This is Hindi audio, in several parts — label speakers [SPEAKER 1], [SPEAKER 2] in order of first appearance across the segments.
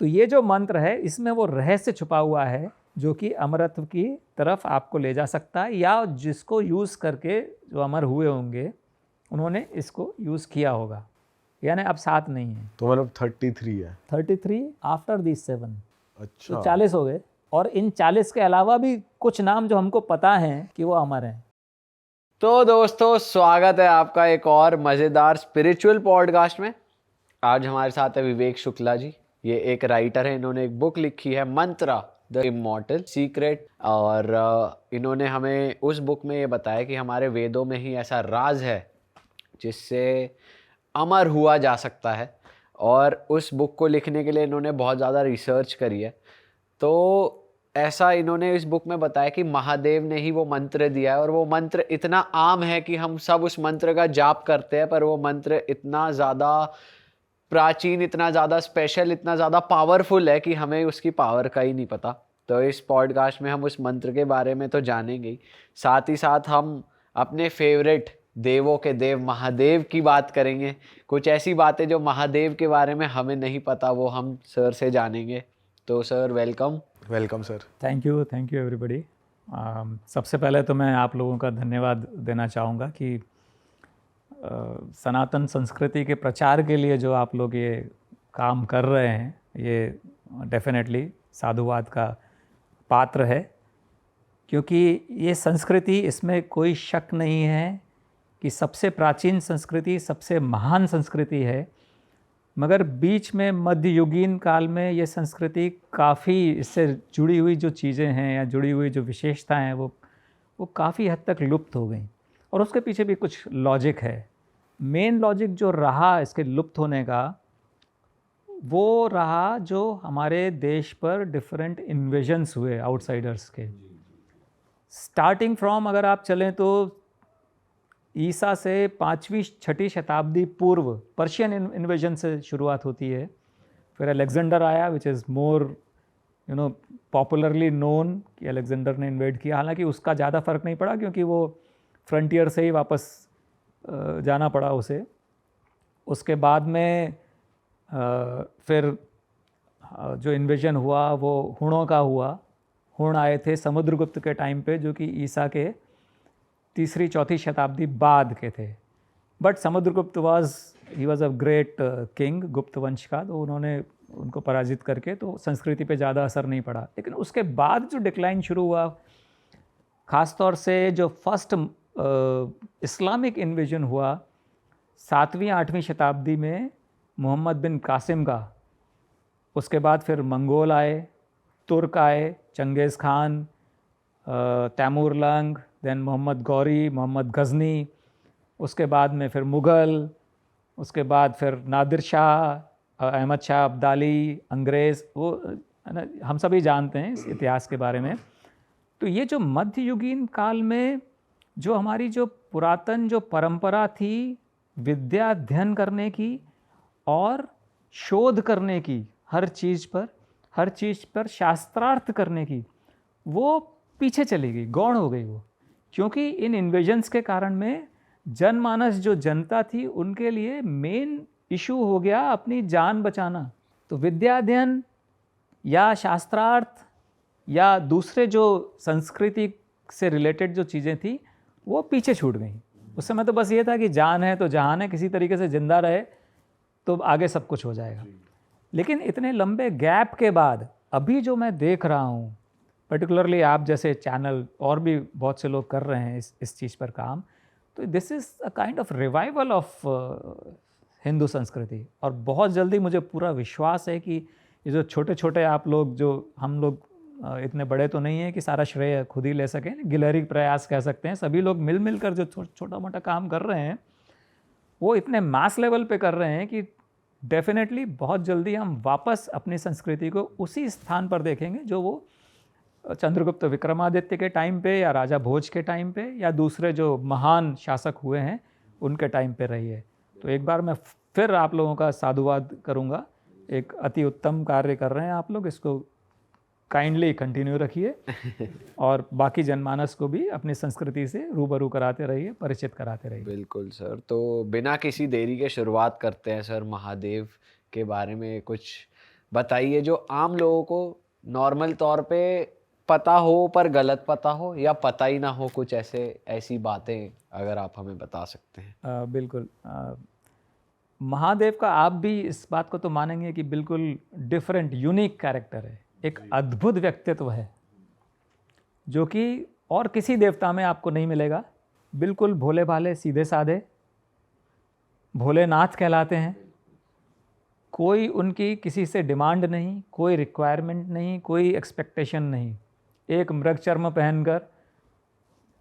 [SPEAKER 1] तो ये जो मंत्र है इसमें वो रहस्य छुपा हुआ है जो कि अमरत्व की तरफ आपको ले जा सकता है, या जिसको यूज़ करके जो अमर हुए होंगे उन्होंने इसको यूज़ किया होगा। यानी अब 7 नहीं है,
[SPEAKER 2] तो मतलब 33 है।
[SPEAKER 1] 33 आफ्टर दीज 7,
[SPEAKER 2] अच्छा,
[SPEAKER 1] तो 40 हो गए। और इन 40 के अलावा भी कुछ नाम जो हमको पता हैं कि वो अमर हैं।
[SPEAKER 3] तो दोस्तों, स्वागत है आपका एक और मज़ेदार स्पिरिचुअल पॉडकास्ट में। आज हमारे साथ है विवेक शुक्ला जी। ये एक राइटर है, इन्होंने एक बुक लिखी है मंत्रा द इमॉर्टल सीक्रेट, और इन्होंने हमें उस बुक में ये बताया कि हमारे वेदों में ही ऐसा राज है जिससे अमर हुआ जा सकता है। और उस बुक को लिखने के लिए इन्होंने बहुत ज़्यादा रिसर्च करी है। तो ऐसा इन्होंने इस बुक में बताया कि महादेव ने ही वो मंत्र दिया है, और वो मंत्र इतना आम है कि हम सब उस मंत्र का जाप करते हैं, पर वो मंत्र इतना ज़्यादा प्राचीन, इतना ज़्यादा स्पेशल, इतना ज़्यादा पावरफुल है कि हमें उसकी पावर का ही नहीं पता। तो इस पॉडकास्ट में हम उस मंत्र के बारे में तो जानेंगे ही, साथ ही साथ हम अपने फेवरेट देवों के देव महादेव की बात करेंगे। कुछ ऐसी बातें जो महादेव के बारे में हमें नहीं पता, वो हम सर से जानेंगे। तो sir, welcome.
[SPEAKER 2] Welcome sir.
[SPEAKER 1] Thank you everybody. सबसे पहले तो मैं आप लोगों का धन्यवाद देना चाहूँगा कि सनातन संस्कृति के प्रचार के लिए जो आप लोग ये काम कर रहे हैं, ये डेफिनेटली साधुवाद का पात्र है। क्योंकि ये संस्कृति, इसमें कोई शक नहीं है कि सबसे प्राचीन संस्कृति, सबसे महान संस्कृति है। मगर बीच में मध्ययुगीन काल में ये संस्कृति काफ़ी, इससे जुड़ी हुई जो चीज़ें हैं या जुड़ी हुई जो विशेषताएं हैं वो काफ़ी हद तक लुप्त हो गई। और उसके पीछे भी कुछ लॉजिक है। मेन लॉजिक जो रहा इसके लुप्त होने का, वो रहा जो हमारे देश पर डिफरेंट इन्वेजन्स हुए आउटसाइडर्स के। स्टार्टिंग फ्रॉम, अगर आप चलें तो ईसा से 5वीं-6वीं शताब्दी पूर्व पर्शियन इन्वेजन से शुरुआत होती है। फिर अलेक्जेंडर आया, which is more popularly known कि अलेक्जेंडर ने इन्वेड किया। हालांकि उसका ज़्यादा फ़र्क नहीं पड़ा क्योंकि वो फ्रंटियर से ही वापस जाना पड़ा उसे। उसके बाद में फिर जो इन्वेजन हुआ वो हुणों का हुआ। हुण आए थे समुद्रगुप्त के टाइम पे, जो कि ईसा के 3री-4थी शताब्दी बाद के थे। But Samudragupta he was a great king, गुप्त वंश का, तो उन्होंने उनको पराजित करके तो संस्कृति पे ज़्यादा असर नहीं पड़ा। लेकिन उसके बाद जो डिक्लाइन शुरू हुआ, ख़ास तौर से जो फर्स्ट इस्लामिक इन्वेजन हुआ 7वीं-8वीं शताब्दी में मोहम्मद बिन कासिम का। उसके बाद फिर मंगोल आए, तुर्क आए, चंगेज़ खान, तैमूर लंग, देन मोहम्मद गौरी, मोहम्मद गज़नी। उसके बाद में फिर मुग़ल, उसके बाद फिर नादिर शाह, अहमद शाह अब्दाली, अंग्रेज़। वो हम सभी जानते हैं इस इतिहास के बारे में। तो ये जो मध्ययुगीन काल में जो हमारी जो पुरातन जो परंपरा थी विद्या अध्ययन करने की और शोध करने की, हर चीज़ पर शास्त्रार्थ करने की, वो पीछे चली गई, गौण हो गई वो। क्योंकि इन इन्वेजन्स के कारण में जनमानस, जो जनता थी, उनके लिए मेन इशू हो गया अपनी जान बचाना। तो विद्या अध्ययन या शास्त्रार्थ या दूसरे जो संस्कृति से रिलेटेड जो चीज़ें थी वो पीछे छूट गई। उस समय तो बस ये था कि जान है तो जहान है, किसी तरीके से ज़िंदा रहे तो आगे सब कुछ हो जाएगा। लेकिन इतने लंबे गैप के बाद अभी जो मैं देख रहा हूँ, पर्टिकुलरली आप जैसे चैनल और भी बहुत से लोग कर रहे हैं इस चीज़ पर काम, तो this is a kind of revival of Hindu संस्कृति। और बहुत जल्दी मुझे पूरा विश्वास है कि ये जो छोटे छोटे आप लोग, जो हम लोग इतने बड़े तो नहीं हैं कि सारा श्रेय खुद ही ले सकें, गिलहरी प्रयास कह सकते हैं, सभी लोग मिल कर जो छोटा मोटा काम कर रहे हैं वो इतने मास लेवल पे कर रहे हैं कि डेफिनेटली बहुत जल्दी हम वापस अपनी संस्कृति को उसी स्थान पर देखेंगे जो वो चंद्रगुप्त विक्रमादित्य के टाइम पे या राजा भोज के टाइम पे या दूसरे जो महान शासक हुए हैं उनके टाइम पे रही है। तो एक बार मैं फिर आप लोगों का साधुवाद करूंगा। एक अति उत्तम कार्य कर रहे हैं आप लोग, इसको काइंडली कंटिन्यू रखिए और बाकी जनमानस को भी अपनी संस्कृति से रूबरू कराते रहिए, परिचित कराते रहिए।
[SPEAKER 3] बिल्कुल सर। तो बिना किसी देरी के शुरुआत करते हैं सर, महादेव के बारे में कुछ बताइए जो आम लोगों को नॉर्मल तौर पे पता हो पर गलत पता हो, या पता ही ना हो, कुछ ऐसी बातें अगर आप हमें बता सकते हैं।
[SPEAKER 1] बिल्कुल। महादेव का आप भी इस बात को तो मानेंगे कि बिल्कुल डिफरेंट यूनिक कैरेक्टर है, एक अद्भुत व्यक्तित्व है जो कि और किसी देवता में आपको नहीं मिलेगा। बिल्कुल भोले भाले सीधे साधे भोलेनाथ कहलाते हैं। कोई उनकी किसी से डिमांड नहीं, कोई रिक्वायरमेंट नहीं, कोई एक्सपेक्टेशन नहीं। एक मृग चर्म पहनकर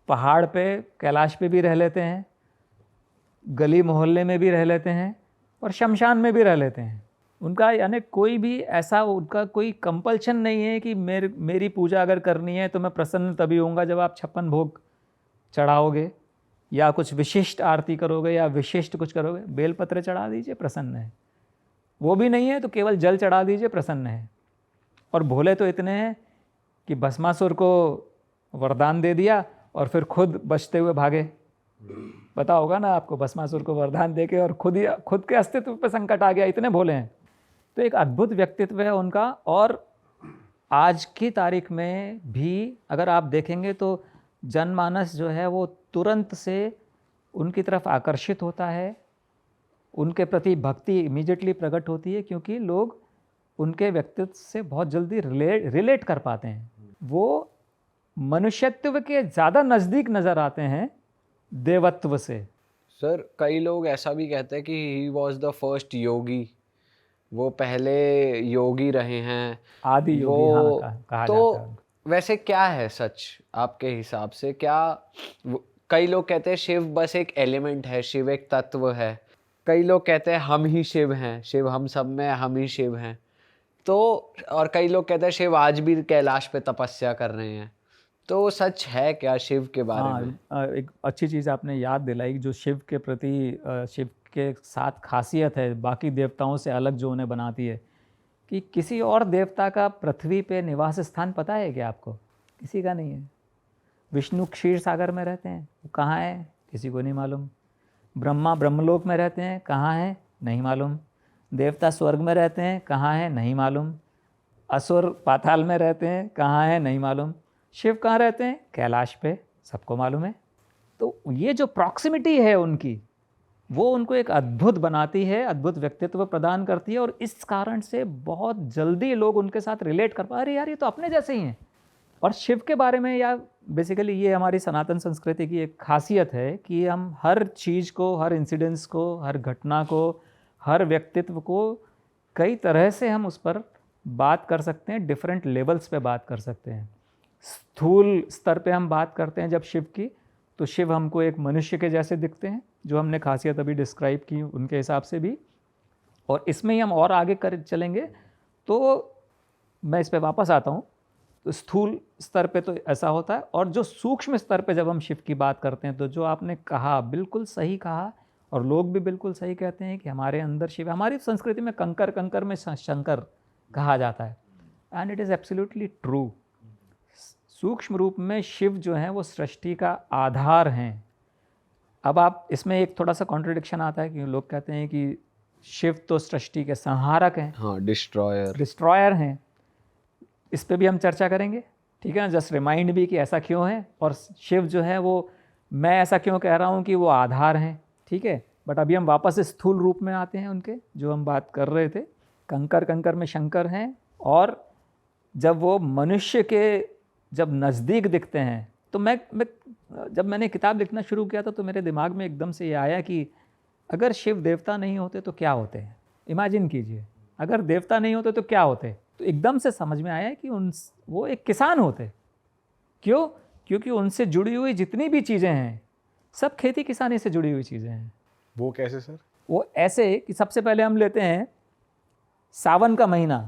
[SPEAKER 1] पहाड़ पे कैलाश पे भी रह लेते हैं, गली मोहल्ले में भी रह लेते हैं और शमशान में भी रह लेते हैं। उनका यानी कोई भी ऐसा उनका कोई कंपल्शन नहीं है कि मेरी पूजा अगर करनी है तो मैं प्रसन्न तभी होऊंगा जब आप 56 भोग चढ़ाओगे या कुछ विशिष्ट आरती करोगे या विशिष्ट कुछ करोगे। बेलपत्र चढ़ा दीजिए, प्रसन्न है। वो भी नहीं है तो केवल जल चढ़ा दीजिए, प्रसन्न है। और भोले तो इतने हैं कि भस्मासुर को वरदान दे दिया और फिर खुद बचते हुए भागे। पता होगा ना आपको, भस्मासुर को वरदान देके और खुद के अस्तित्व पे संकट आ गया, इतने भोले हैं। तो एक अद्भुत व्यक्तित्व है उनका। और आज की तारीख में भी अगर आप देखेंगे तो जनमानस जो है वो तुरंत से उनकी तरफ आकर्षित होता है, उनके प्रति भक्ति इमीडिएटली प्रकट होती है, क्योंकि लोग उनके व्यक्तित्व से बहुत जल्दी रिलेट कर पाते हैं। वो मनुष्यत्व के ज़्यादा नज़दीक नज़र आते हैं देवत्व से।
[SPEAKER 3] सर कई लोग ऐसा भी कहते हैं कि ही वॉज द फर्स्ट योगी, वो पहले योगी रहे हैं,
[SPEAKER 1] आदि योगी कहा
[SPEAKER 3] तो
[SPEAKER 1] जाता है।
[SPEAKER 3] वैसे क्या है सच आपके हिसाब से? कई लोग कहते हैं शिव बस एक एलिमेंट है, शिव एक तत्व है। कई लोग कहते हैं हम ही शिव हैं, शिव हम सब में, हम ही शिव हैं। तो और कई लोग कहते हैं शिव आज भी कैलाश पे तपस्या कर रहे हैं। तो सच है क्या शिव के बारे में?
[SPEAKER 1] एक अच्छी चीज़ आपने याद दिलाई। जो शिव के प्रति शिव के साथ खासियत है बाकी देवताओं से अलग जो उन्हें बनाती है, कि किसी और देवता का पृथ्वी पे निवास स्थान पता है क्या आपको? किसी का नहीं है। विष्णु क्षीर सागर में रहते हैं, वो कहाँ है किसी को नहीं मालूम। ब्रह्मा ब्रह्मलोक में रहते हैं, कहाँ है नहीं मालूम। देवता स्वर्ग में रहते हैं, कहाँ है नहीं मालूम। असुर पाताल में रहते हैं, कहाँ है नहीं मालूम। शिव कहाँ रहते हैं? कैलाश पे, सबको मालूम है। तो ये जो प्रॉक्सिमिटी है उनकी, वो उनको एक अद्भुत बनाती है, अद्भुत व्यक्तित्व प्रदान करती है। और इस कारण से बहुत जल्दी लोग उनके साथ रिलेट कर पा, अरे यार ये तो अपने जैसे ही हैं। और शिव के बारे में, या बेसिकली ये हमारी सनातन संस्कृति की एक खासियत है कि हम हर चीज़ को, हर इंसिडेंस को, हर घटना को, हर व्यक्तित्व को कई तरह से हम उस पर बात कर सकते हैं, डिफरेंट लेवल्स पे बात कर सकते हैं। स्थूल स्तर पे हम बात करते हैं जब शिव की, तो शिव हमको एक मनुष्य के जैसे दिखते हैं, जो हमने खासियत अभी डिस्क्राइब की उनके हिसाब से भी। और इसमें ही हम और आगे कर चलेंगे तो मैं इस पे वापस आता हूँ। तो स्थूल स्तर पे तो ऐसा होता है, और जो सूक्ष्म स्तर पे जब हम शिव की बात करते हैं, तो जो आपने कहा बिल्कुल सही कहा, और लोग भी बिल्कुल सही कहते हैं कि हमारे अंदर शिव, हमारी संस्कृति में कंकर कंकर में शंकर कहा जाता है, and it is absolutely true. सूक्ष्म रूप में शिव जो हैं वो सृष्टि का आधार हैं। अब आप इसमें एक थोड़ा सा कॉन्ट्रडिक्शन आता है कि लोग कहते हैं कि शिव तो सृष्टि के संहारक हैं,
[SPEAKER 3] हाँ, डिस्ट्रॉयर
[SPEAKER 1] हैं। इस पे भी हम चर्चा करेंगे, ठीक है ना। जस्ट रिमाइंड भी कि ऐसा क्यों है, और शिव जो है वो, मैं ऐसा क्यों कह रहा हूँ कि वो आधार हैं, ठीक है। बट अभी हम वापस स्थूल रूप में आते हैं उनके, जो हम बात कर रहे थे। कंकर कंकर में शंकर हैं, और जब वो मनुष्य के जब नज़दीक दिखते हैं, तो मैं जब मैंने किताब लिखना शुरू किया था तो मेरे दिमाग में एकदम से ये आया कि अगर शिव देवता नहीं होते तो क्या होते हैं। इमेजिन कीजिए, अगर देवता नहीं होते तो क्या होते। तो एकदम से समझ में आया कि वो एक किसान होते। क्यों? क्योंकि उनसे जुड़ी हुई जितनी भी चीज़ें हैं सब खेती किसानी से जुड़ी हुई चीज़ें हैं।
[SPEAKER 2] वो कैसे सर?
[SPEAKER 1] वो ऐसे कि सबसे पहले हम लेते हैं सावन का महीना।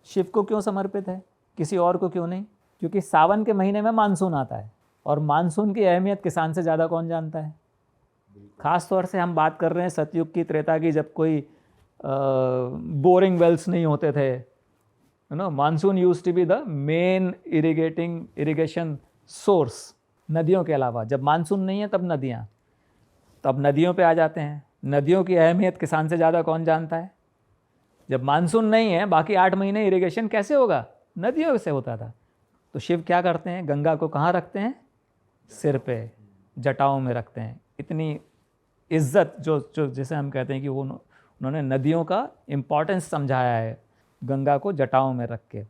[SPEAKER 1] शिव को क्यों समर्पित है, किसी और को क्यों नहीं? क्योंकि सावन के महीने में मानसून आता है, और मानसून की अहमियत किसान से ज़्यादा कौन जानता है। ख़ास तौर से हम बात कर रहे हैं सतयुग की, त्रेता की, जब कोई बोरिंग वेल्स नहीं होते थे, you know. Monsoon used to be the main irrigation source. नदियों के अलावा जब मानसून नहीं है तब नदियाँ, तब नदियों पे आ जाते हैं। नदियों की अहमियत किसान से ज़्यादा कौन जानता है? जब मानसून नहीं है बाकी 8 महीने इरिगेशन कैसे होगा? नदियों से होता था। तो शिव क्या करते हैं? गंगा को कहाँ रखते हैं? सिर पे, जटाओं में रखते हैं। इतनी इज्जत जो जैसे हम कहते हैं कि वो उन्होंने नदियों का इम्पोर्टेंस समझाया है, गंगा को जटाओं में रख के।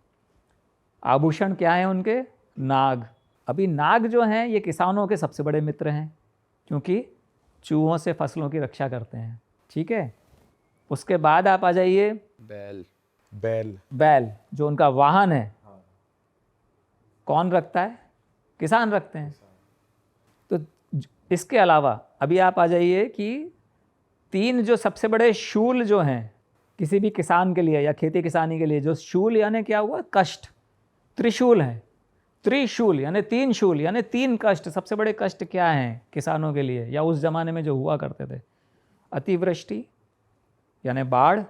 [SPEAKER 1] आभूषण क्या है उनके? नाग। अभी नाग जो हैं ये किसानों के सबसे बड़े मित्र हैं, क्योंकि चूहों से फसलों की रक्षा करते हैं। ठीक है, उसके बाद आप आ जाइए
[SPEAKER 3] बैल।
[SPEAKER 2] बैल।
[SPEAKER 1] बैल, जो उनका वाहन है। कौन रखता है? किसान रखते हैं। तो इसके अलावा अभी आप आ जाइए कि 3 जो सबसे बड़े शूल जो हैं किसी भी किसान के लिए या खेती किसानी के लिए, जो शूल यानी क्या हुआ? कष्ट। त्रिशूल हैं, त्रिशूल यानी 3 शूल यानी 3 कष्ट। सबसे बड़े कष्ट क्या हैं किसानों के लिए या उस जमाने में जो हुआ करते थे? अतिवृष्टि यानी बाढ़,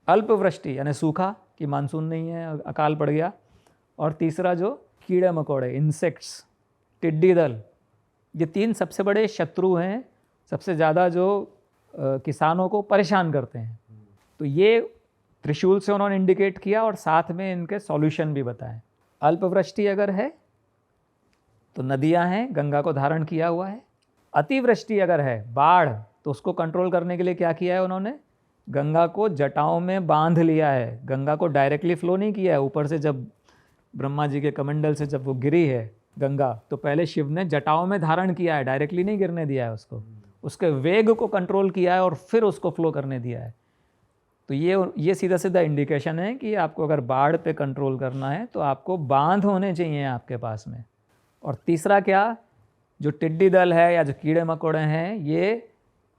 [SPEAKER 1] अल्पवृष्टि यानी सूखा कि मानसून नहीं है, अकाल पड़ गया, और तीसरा जो कीड़े मकोड़े, इंसेक्ट्स, टिड्डी दल। ये 3 सबसे बड़े शत्रु हैं, सबसे ज़्यादा जो किसानों को परेशान करते हैं। तो ये त्रिशूल से उन्होंने इंडिकेट किया और साथ में इनके सॉल्यूशन भी बताए। अल्पवृष्टि अगर है तो नदियां हैं, गंगा को धारण किया हुआ है। अतिवृष्टि अगर है, बाढ़, तो उसको कंट्रोल करने के लिए क्या किया है उन्होंने? गंगा को जटाओं में बांध लिया है। गंगा को डायरेक्टली फ्लो नहीं किया है। ऊपर से जब ब्रह्मा जी के कमंडल से जब वो गिरी है गंगा, तो पहले शिव ने जटाओं में धारण किया है, डायरेक्टली नहीं गिरने दिया है उसको। उसके वेग को कंट्रोल किया है और फिर उसको फ्लो करने दिया है। तो ये सीधा सीधा इंडिकेशन है कि आपको अगर बाढ़ पे कंट्रोल करना है तो आपको बांध होने चाहिए आपके पास में। और तीसरा क्या? जो टिड्डी दल है या जो कीड़े मकोड़े हैं, ये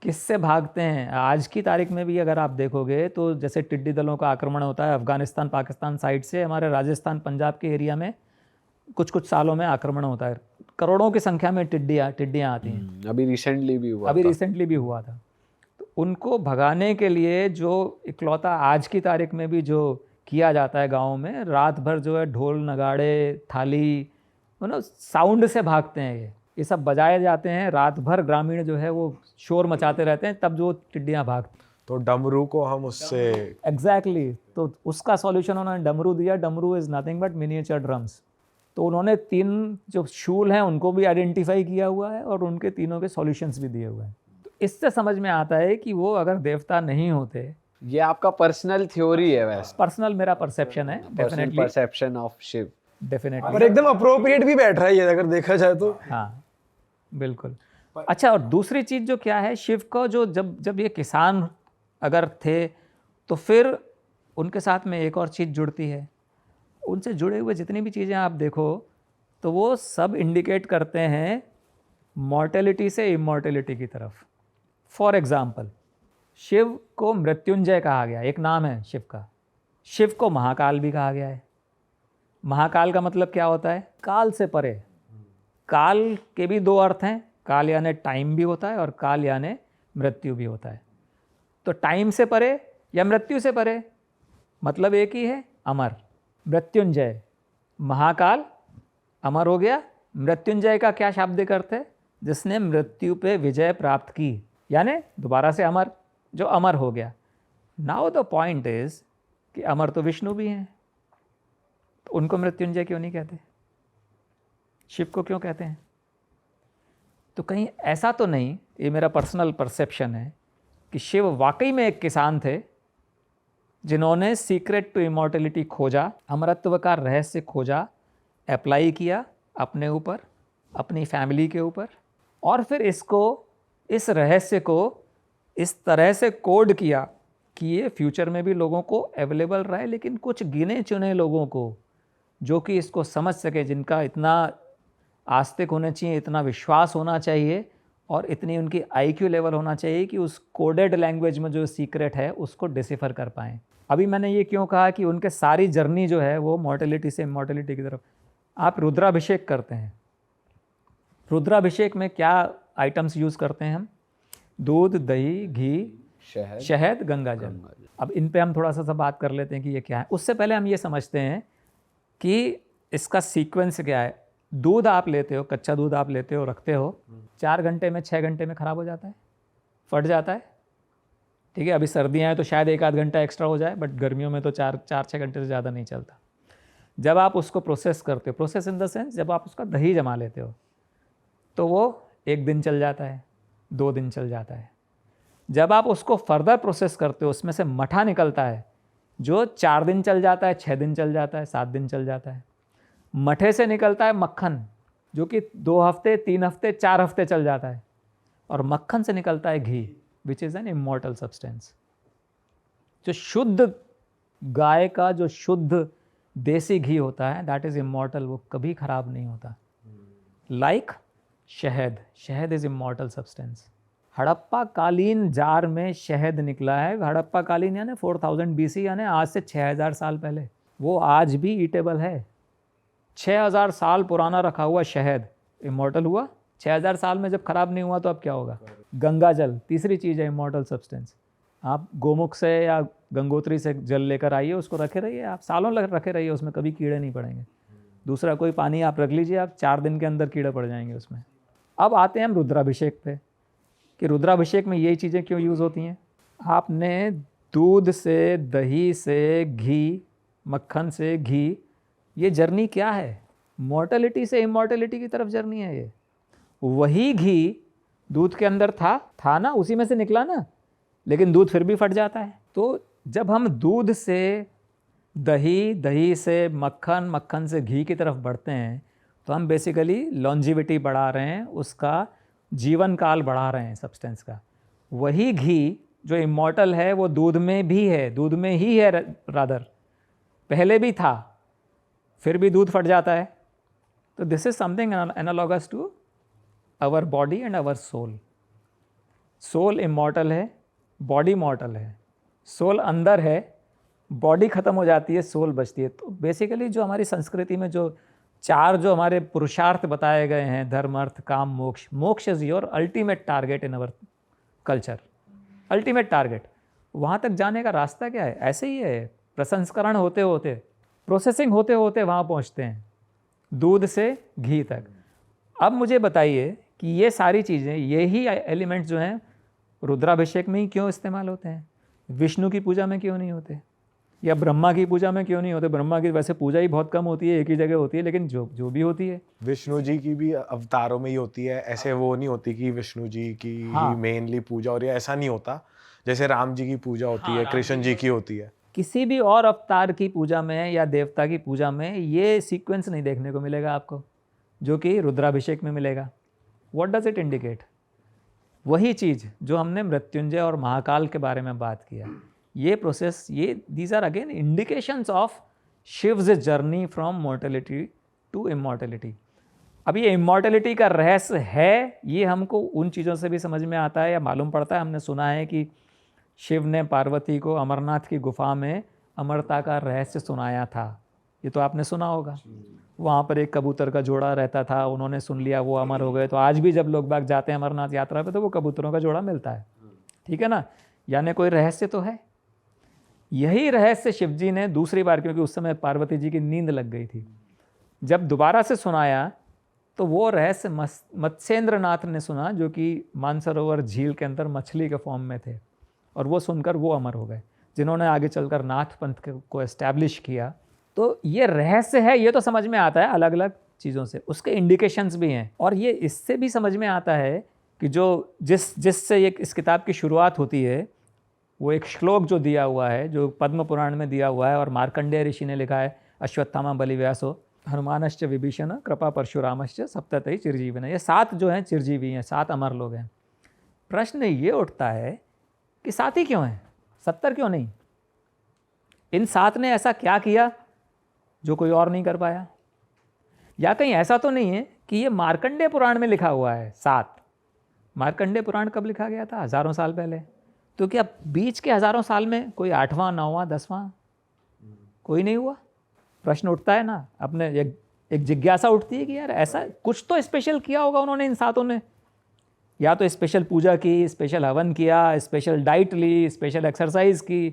[SPEAKER 1] किससे भागते हैं? आज की तारीख में भी अगर आप देखोगे तो जैसे टिड्डी दलों का आक्रमण होता है अफ़गानिस्तान पाकिस्तान साइड से, हमारे राजस्थान पंजाब के एरिया में कुछ सालों में आक्रमण होता है। करोड़ों की संख्या में टिड्डियाँ आती हैं।
[SPEAKER 3] अभी रिसेंटली भी हुआ था।
[SPEAKER 1] तो उनको भगाने के लिए जो इकलौता आज की तारीख में भी जो किया जाता है गाँव में, रात भर जो है ढोल नगाड़े थाली साउंड से भागते हैं। ये सब बजाए जाते हैं, रात भर ग्रामीण जो है वो शोर मचाते रहते हैं, तब जो टिड्डियाँ भागती।
[SPEAKER 2] तो डमरू को हम उससे
[SPEAKER 1] एग्जैक्टली तो उसका सॉल्यूशन उन्होंने डमरू दिया। डमरू is nothing but miniature drums. तो उन्होंने 3 जो शूल हैं उनको भी आइडेंटिफाई किया हुआ है और उनके तीनों के सॉल्यूशंस भी दिए हुए हैं। तो इससे समझ में आता है कि वो अगर देवता नहीं होते।
[SPEAKER 3] ये आपका पर्सनल थ्योरी है वैसे?
[SPEAKER 1] पर्सनल मेरा परसेप्शन है, definitely
[SPEAKER 3] perception of Shiv.
[SPEAKER 1] Definitely.
[SPEAKER 2] और एकदम अप्रोप्रिएट भी बैठ रहा है ये अगर देखा जाए तो।
[SPEAKER 1] हाँ बिल्कुल। अच्छा, और दूसरी चीज़ जो क्या है, शिव को जो जब ये किसान अगर थे तो फिर उनके साथ में एक और चीज़ जुड़ती है। उनसे जुड़े हुए जितनी भी चीज़ें आप देखो तो वो सब इंडिकेट करते हैं मॉर्टेलिटी से इमॉर्टेलिटी की तरफ। फॉर एग्ज़ाम्पल, शिव को मृत्युंजय कहा गया, एक नाम है शिव का। शिव को महाकाल भी कहा गया है। महाकाल का मतलब क्या होता है? काल से परे। काल के भी 2 अर्थ हैं, काल यानी टाइम भी होता है और काल यानी मृत्यु भी होता है। तो टाइम से परे या मृत्यु से परे मतलब एक ही है, अमर। मृत्युंजय, महाकाल अमर हो गया। मृत्युंजय का क्या शाब्दिक अर्थ है? जिसने मृत्यु पे विजय प्राप्त की, यानी दोबारा से अमर, जो अमर हो गया। नाउ द पॉइंट इज कि अमर तो विष्णु भी हैं, तो उनको मृत्युंजय क्यों नहीं कहते? शिव को क्यों कहते हैं? तो कहीं ऐसा तो नहीं, ये मेरा पर्सनल परसेप्शन है कि शिव वाकई में एक किसान थे जिन्होंने सीक्रेट टू इमॉर्टेलिटी खोजा, अमरत्व का रहस्य खोजा, अप्लाई किया अपने ऊपर, अपनी फैमिली के ऊपर, और फिर इस रहस्य को इस तरह से कोड किया कि ये फ्यूचर में भी लोगों को अवेलेबल रहे, लेकिन कुछ गिने चुने लोगों को जो कि इसको समझ सके, जिनका इतना आस्तिक होना चाहिए, इतना विश्वास होना चाहिए और इतनी उनकी आईक्यू लेवल होना चाहिए कि उस कोडेड लैंग्वेज में जो सीक्रेट है उसको डिसिफर कर पाएँ। अभी मैंने ये क्यों कहा कि उनके सारी जर्नी जो है वो मॉर्टेलिटी से इमॉर्टेलिटी की तरफ। आप रुद्राभिषेक करते हैं, रुद्राभिषेक में क्या आइटम्स यूज़ करते हैं हम? दूध, दही, घी, शहद, गंगा जल। अब इन पे हम थोड़ा सा बात कर लेते हैं कि ये क्या है। उससे पहले हम ये समझते हैं कि इसका सीक्वेंस क्या है। दूध आप लेते हो, कच्चा दूध आप लेते हो, रखते हो, 4 घंटे में 6 घंटे में ख़राब हो जाता है, फट जाता है, ठीक है, अभी सर्दियाँ हैं तो शायद 1 आध घंटा एक्स्ट्रा हो जाए, बट गर्मियों में तो 4-6 घंटे से ज़्यादा नहीं चलता। जब आप उसको प्रोसेस करते हो, प्रोसेस इन द सेंस जब आप उसका दही जमा लेते हो, तो वो 1 दिन चल जाता है, 2 दिन चल जाता है। जब आप उसको फर्दर प्रोसेस करते हो, उसमें से मठा निकलता है जो 4 दिन चल जाता है, 6 दिन चल जाता है, 7 दिन चल जाता है। मठे से निकलता है मक्खन जो कि 2 हफ्ते, 3 हफ्ते, 4 हफ्ते चल जाता है। और मक्खन से निकलता है घी, which is an immortal substance. जो शुद्ध गाय का जो शुद्ध देसी घी होता है, दैट इज़ इमॉर्टल, वो कभी ख़राब नहीं होता। लाइक शहद, शहद इज़ इमॉर्टल सब्सटेंस। हड़प्पा कालीन जार में शहद निकला है। हड़प्पा कालीन यानी 4000 BC, यानी आज से 6000 साल पहले। वो आज भी ईटेबल है। 6000 साल पुराना रखा हुआ शहद इमॉर्टल हुआ। 6000 साल में जब खराब नहीं हुआ तो अब क्या होगा? गंगा जल तीसरी चीज़ है इमॉर्टल सब्सटेंस। आप गोमुख से या गंगोत्री से जल लेकर आइए, उसको रखे रहिए, आप सालों रखे रहिए, उसमें कभी कीड़े नहीं पड़ेंगे। दूसरा कोई पानी आप रख लीजिए, आप 4 दिन के अंदर कीड़े पड़ जाएंगे उसमें। अब आते हैं हम रुद्राभिषेक पे कि रुद्राभिषेक में यही चीज़ें क्यों यूज़ होती हैं। आपने दूध से, दही से, घी, मक्खन से घी, ये जर्नी क्या है? मॉर्टेलिटी से इमॉर्टेलिटी की तरफ जर्नी है ये। वही घी दूध के अंदर था ना, उसी में से निकला ना, लेकिन दूध फिर भी फट जाता है। तो जब हम दूध से दही, दही से मक्खन, मक्खन से घी की तरफ बढ़ते हैं, तो हम बेसिकली लॉन्जिविटी बढ़ा रहे हैं, उसका जीवन काल बढ़ा रहे हैं सब्सटेंस का। वही घी जो इमॉर्टल है वो दूध में भी है, दूध में ही है रादर, पहले भी था, फिर भी दूध फट जाता है। तो this is something analogous to our body and our soul. Soul immortal है, बॉडी मॉर्टल है। सोल अंदर है, बॉडी ख़त्म हो जाती है, सोल बचती है। तो बेसिकली जो हमारी संस्कृति में जो 4 जो हमारे पुरुषार्थ बताए गए हैं, धर्म, अर्थ, काम, मोक्ष। मोक्ष is your ultimate target in our culture. Ultimate target, वहाँ तक जाने का रास्ता क्या है? ऐसे ही है, प्रसंस्करण होते होते, प्रोसेसिंग होते होते वहाँ पहुँचते हैं, दूध से घी तक। अब मुझे बताइए कि ये सारी चीज़ें, यही एलिमेंट्स जो हैं रुद्राभिषेक में ही क्यों इस्तेमाल होते हैं? विष्णु की पूजा में क्यों नहीं होते? या ब्रह्मा की पूजा में क्यों नहीं होते? ब्रह्मा की वैसे पूजा ही बहुत कम होती है, एक ही जगह होती है, लेकिन जो भी होती है
[SPEAKER 2] विष्णु जी की भी अवतारों में ही होती है। ऐसे वो नहीं होती कि विष्णु जी की ही मेनली पूजा हो रही है, ऐसा नहीं होता। जैसे राम जी की पूजा होती है, कृष्ण जी की होती है।
[SPEAKER 1] किसी भी और अवतार की पूजा में या देवता की पूजा में ये सीक्वेंस नहीं देखने को मिलेगा आपको, जो कि रुद्राभिषेक में मिलेगा। What does it indicate? वही चीज़ जो हमने मृत्युंजय और महाकाल के बारे में बात किया, ये प्रोसेस, ये these are again indications of Shiv's journey from mortality to immortality. अब ये इमॉर्टेलिटी का रहस्य है, ये हमको उन चीज़ों से भी समझ में आता है या मालूम पड़ता है। हमने सुना है कि शिव ने पार्वती को अमरनाथ की गुफा में अमरता का रहस्य सुनाया था, ये तो आपने सुना होगा। वहाँ पर एक कबूतर का जोड़ा रहता था, उन्होंने सुन लिया, वो अमर हो गए। तो आज भी जब लोग बाग जाते हैं अमरनाथ यात्रा पे, तो वो कबूतरों का जोड़ा मिलता है, ठीक है ना? यानी कोई रहस्य तो है। यही रहस्य शिव जी ने दूसरी बार, क्योंकि उस समय पार्वती जी की नींद लग गई थी, जब दोबारा से सुनाया, तो वो रहस्य मत्स्येंद्र नाथ ने सुना, जो कि मानसरोवर झील के अंदर मछली के फॉर्म में थे, और वो सुनकर वो अमर हो गए, जिन्होंने आगे चलकर नाथ पंथ को एस्टैब्लिश किया। तो ये रहस्य है, ये तो समझ में आता है अलग अलग चीज़ों से, उसके इंडिकेशंस भी हैं। और ये इससे भी समझ में आता है कि जो जिससे ये इस किताब की शुरुआत होती है, वो एक श्लोक जो दिया हुआ है, जो पद्म पुराण में दिया हुआ है, और मार्कंडेय ऋषि ने लिखा है, अश्वत्थामा बलिव्यासो हनुमानश्च विभीषण कृपा परशुरामश्च सप्ततई चिरजीविन। ये 7 जो हैं चिरजीवी हैं, 7 अमर लोग हैं। प्रश्न ये उठता है कि 7 ही क्यों हैं, 70 क्यों नहीं? इन 7 ने ऐसा क्या किया जो कोई और नहीं कर पाया? या कहीं ऐसा तो नहीं है कि ये मार्कंडेय पुराण में लिखा हुआ है 7? मार्कंडेय पुराण कब लिखा गया था? हज़ारों साल पहले। तो क्या बीच के हज़ारों साल में कोई 8वां, 9वां, 10वां कोई नहीं हुआ? प्रश्न उठता है ना, अपने एक जिज्ञासा उठती है कि यार ऐसा कुछ तो स्पेशल किया होगा उन्होंने, इन 7 ने। या तो स्पेशल पूजा की, स्पेशल हवन किया, स्पेशल डाइट ली, स्पेशल एक्सरसाइज की,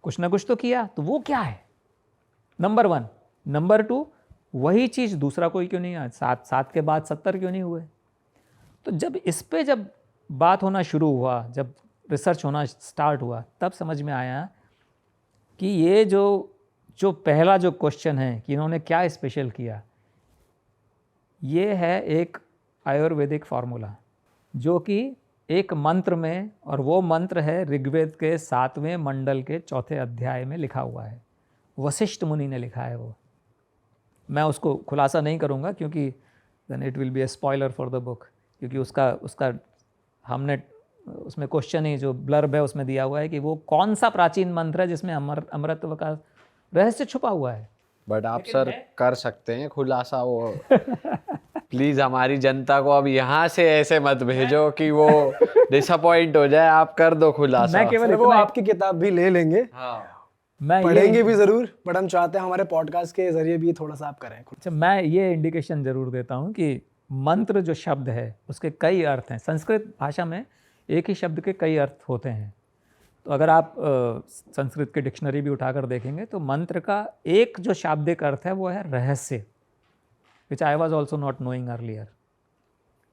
[SPEAKER 1] कुछ ना कुछ तो किया। तो वो क्या है? नंबर 1। नंबर 2, वही चीज़ दूसरा कोई क्यों नहीं है? 7 के बाद 70 क्यों नहीं हुए? तो जब इस पे जब बात होना शुरू हुआ, जब रिसर्च होना स्टार्ट हुआ तब समझ में आया कि ये जो पहला जो क्वेश्चन है कि इन्होंने क्या स्पेशल किया, ये है एक आयुर्वेदिक फार्मूला जो कि एक मंत्र में, और वो मंत्र है ऋग्वेद के 7वें मंडल के 4थे अध्याय में लिखा हुआ है। वशिष्ठ मुनि ने लिखा है वो। मैं उसको खुलासा नहीं करूँगा क्योंकि then it will be a spoiler for the book, क्योंकि उसका हमने उसमें क्वेश्चन ही जो ब्लर्ब है उसमें दिया हुआ है कि वो कौन सा प्राचीन मंत्र है जिसमें अमरत्व का रहस्य छुपा हुआ है।
[SPEAKER 3] बट आप सर कर सकते हैं खुलासा वो प्लीज हमारी जनता को अब यहाँ से ऐसे मत भेजो कि वो डिसअपॉइंट हो जाए। आप कर दो खुलासा।
[SPEAKER 1] मैं केवल
[SPEAKER 4] वो आपकी किताब भी ले लेंगे,
[SPEAKER 1] मैं
[SPEAKER 4] पढ़ेंगे भी जरूर, बट हम चाहते हैं हमारे पॉडकास्ट के जरिए भी थोड़ा सा आप करें।
[SPEAKER 1] अच्छा, मैं ये इंडिकेशन जरूर देता हूँ कि मंत्र जो शब्द है उसके कई अर्थ हैं। संस्कृत भाषा में एक ही शब्द के कई अर्थ होते हैं। तो अगर आप संस्कृत की डिक्शनरी भी उठाकर देखेंगे तो मंत्र का एक जो शाब्दिक अर्थ है वो है रहस्य, which I was also not knowing earlier,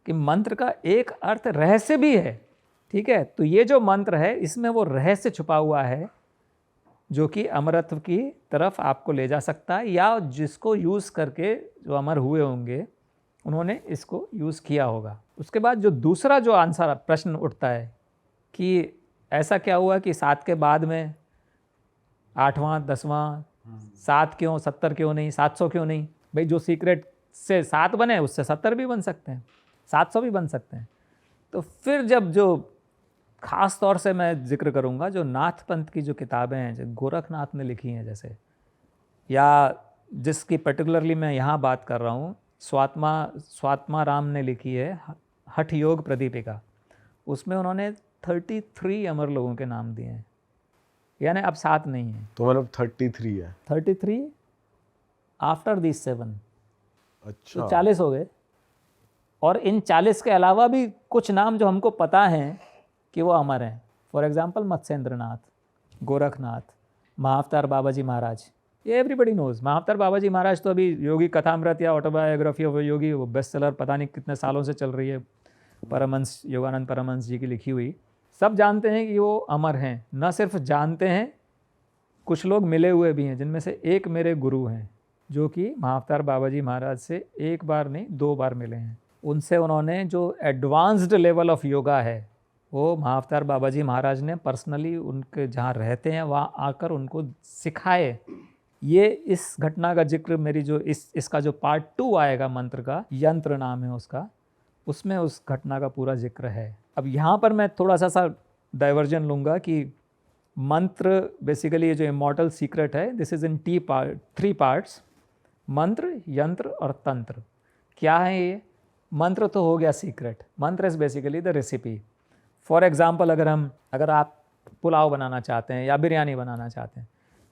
[SPEAKER 1] कि मंत्र का एक अर्थ रहस्य भी है। ठीक है, तो ये जो मंत्र है इसमें वो रहस्य छुपा हुआ है जो कि अमरत्व की तरफ आपको ले जा सकता है, या जिसको यूज़ करके जो अमर हुए होंगे उन्होंने इसको यूज़ किया होगा। उसके बाद जो दूसरा जो आंसर प्रश्न उठता है कि ऐसा क्या हुआ कि 7 के बाद में 8वां 10वां 7 क्यों, 70 क्यों नहीं, 700 क्यों नहीं? भाई जो सीक्रेट से 7 बने उससे 70 भी बन सकते हैं, 700 भी बन सकते हैं। तो फिर जब जो ख़ास तौर से मैं जिक्र करूँगा जो नाथ पंथ की जो किताबें हैं, जो गोरखनाथ ने लिखी हैं जैसे, या जिसकी पर्टिकुलरली मैं यहाँ बात कर रहा हूँ, स्वात्मा राम ने लिखी है हठ योग प्रदीपिका। उसमें उन्होंने 33 अमर लोगों के नाम दिए हैं, यानी अब 7 नहीं है,
[SPEAKER 2] तो मतलब 33 है।
[SPEAKER 1] 33 आफ्टर दीज 7,
[SPEAKER 2] अच्छा,
[SPEAKER 1] तो 40 हो गए। और इन 40 के अलावा भी कुछ नाम जो हमको पता हैं कि वो अमर हैं। फॉर एग्जांपल मत्स्येंद्रनाथ, गोरखनाथ, महाअवतार बाबाजी महाराज, ये एवरीबडी नोज। महाअवतार बाबाजी महाराज तो अभी योगी कथामृत या ऑटोबायोग्राफी ऑफ योगी, वो बेस्ट सेलर पता नहीं कितने सालों से चल रही है, परमहंस योगानंद परमहंस जी की लिखी हुई। सब जानते हैं कि वो अमर हैं। न सिर्फ जानते हैं, कुछ लोग मिले हुए भी हैं, जिनमें से एक मेरे गुरु हैं जो कि महाअवतार बाबाजी महाराज से 1 बार नहीं 2 बार मिले हैं। उनसे उन्होंने जो एडवांस्ड लेवल ऑफ योगा है वो महाअवतार बाबाजी महाराज ने पर्सनली उनके जहाँ रहते हैं वहाँ आकर उनको सिखाए। ये इस घटना का जिक्र मेरी जो इसका जो पार्ट 2 आएगा मंत्र का, यंत्र नाम है उसका, उसमें उस घटना का पूरा जिक्र है। अब यहाँ पर मैं थोड़ा सा डाइवर्जन लूँगा कि मंत्र बेसिकली ये जो इमॉर्टल सीक्रेट है, दिस इज़ इन 3 पार्ट्स, मंत्र, यंत्र और तंत्र। क्या है ये? मंत्र तो हो गया सीक्रेट, मंत्र is basically the recipe. For example अगर आप पुलाव बनाना चाहते हैं या बिरयानी बनाना चाहते हैं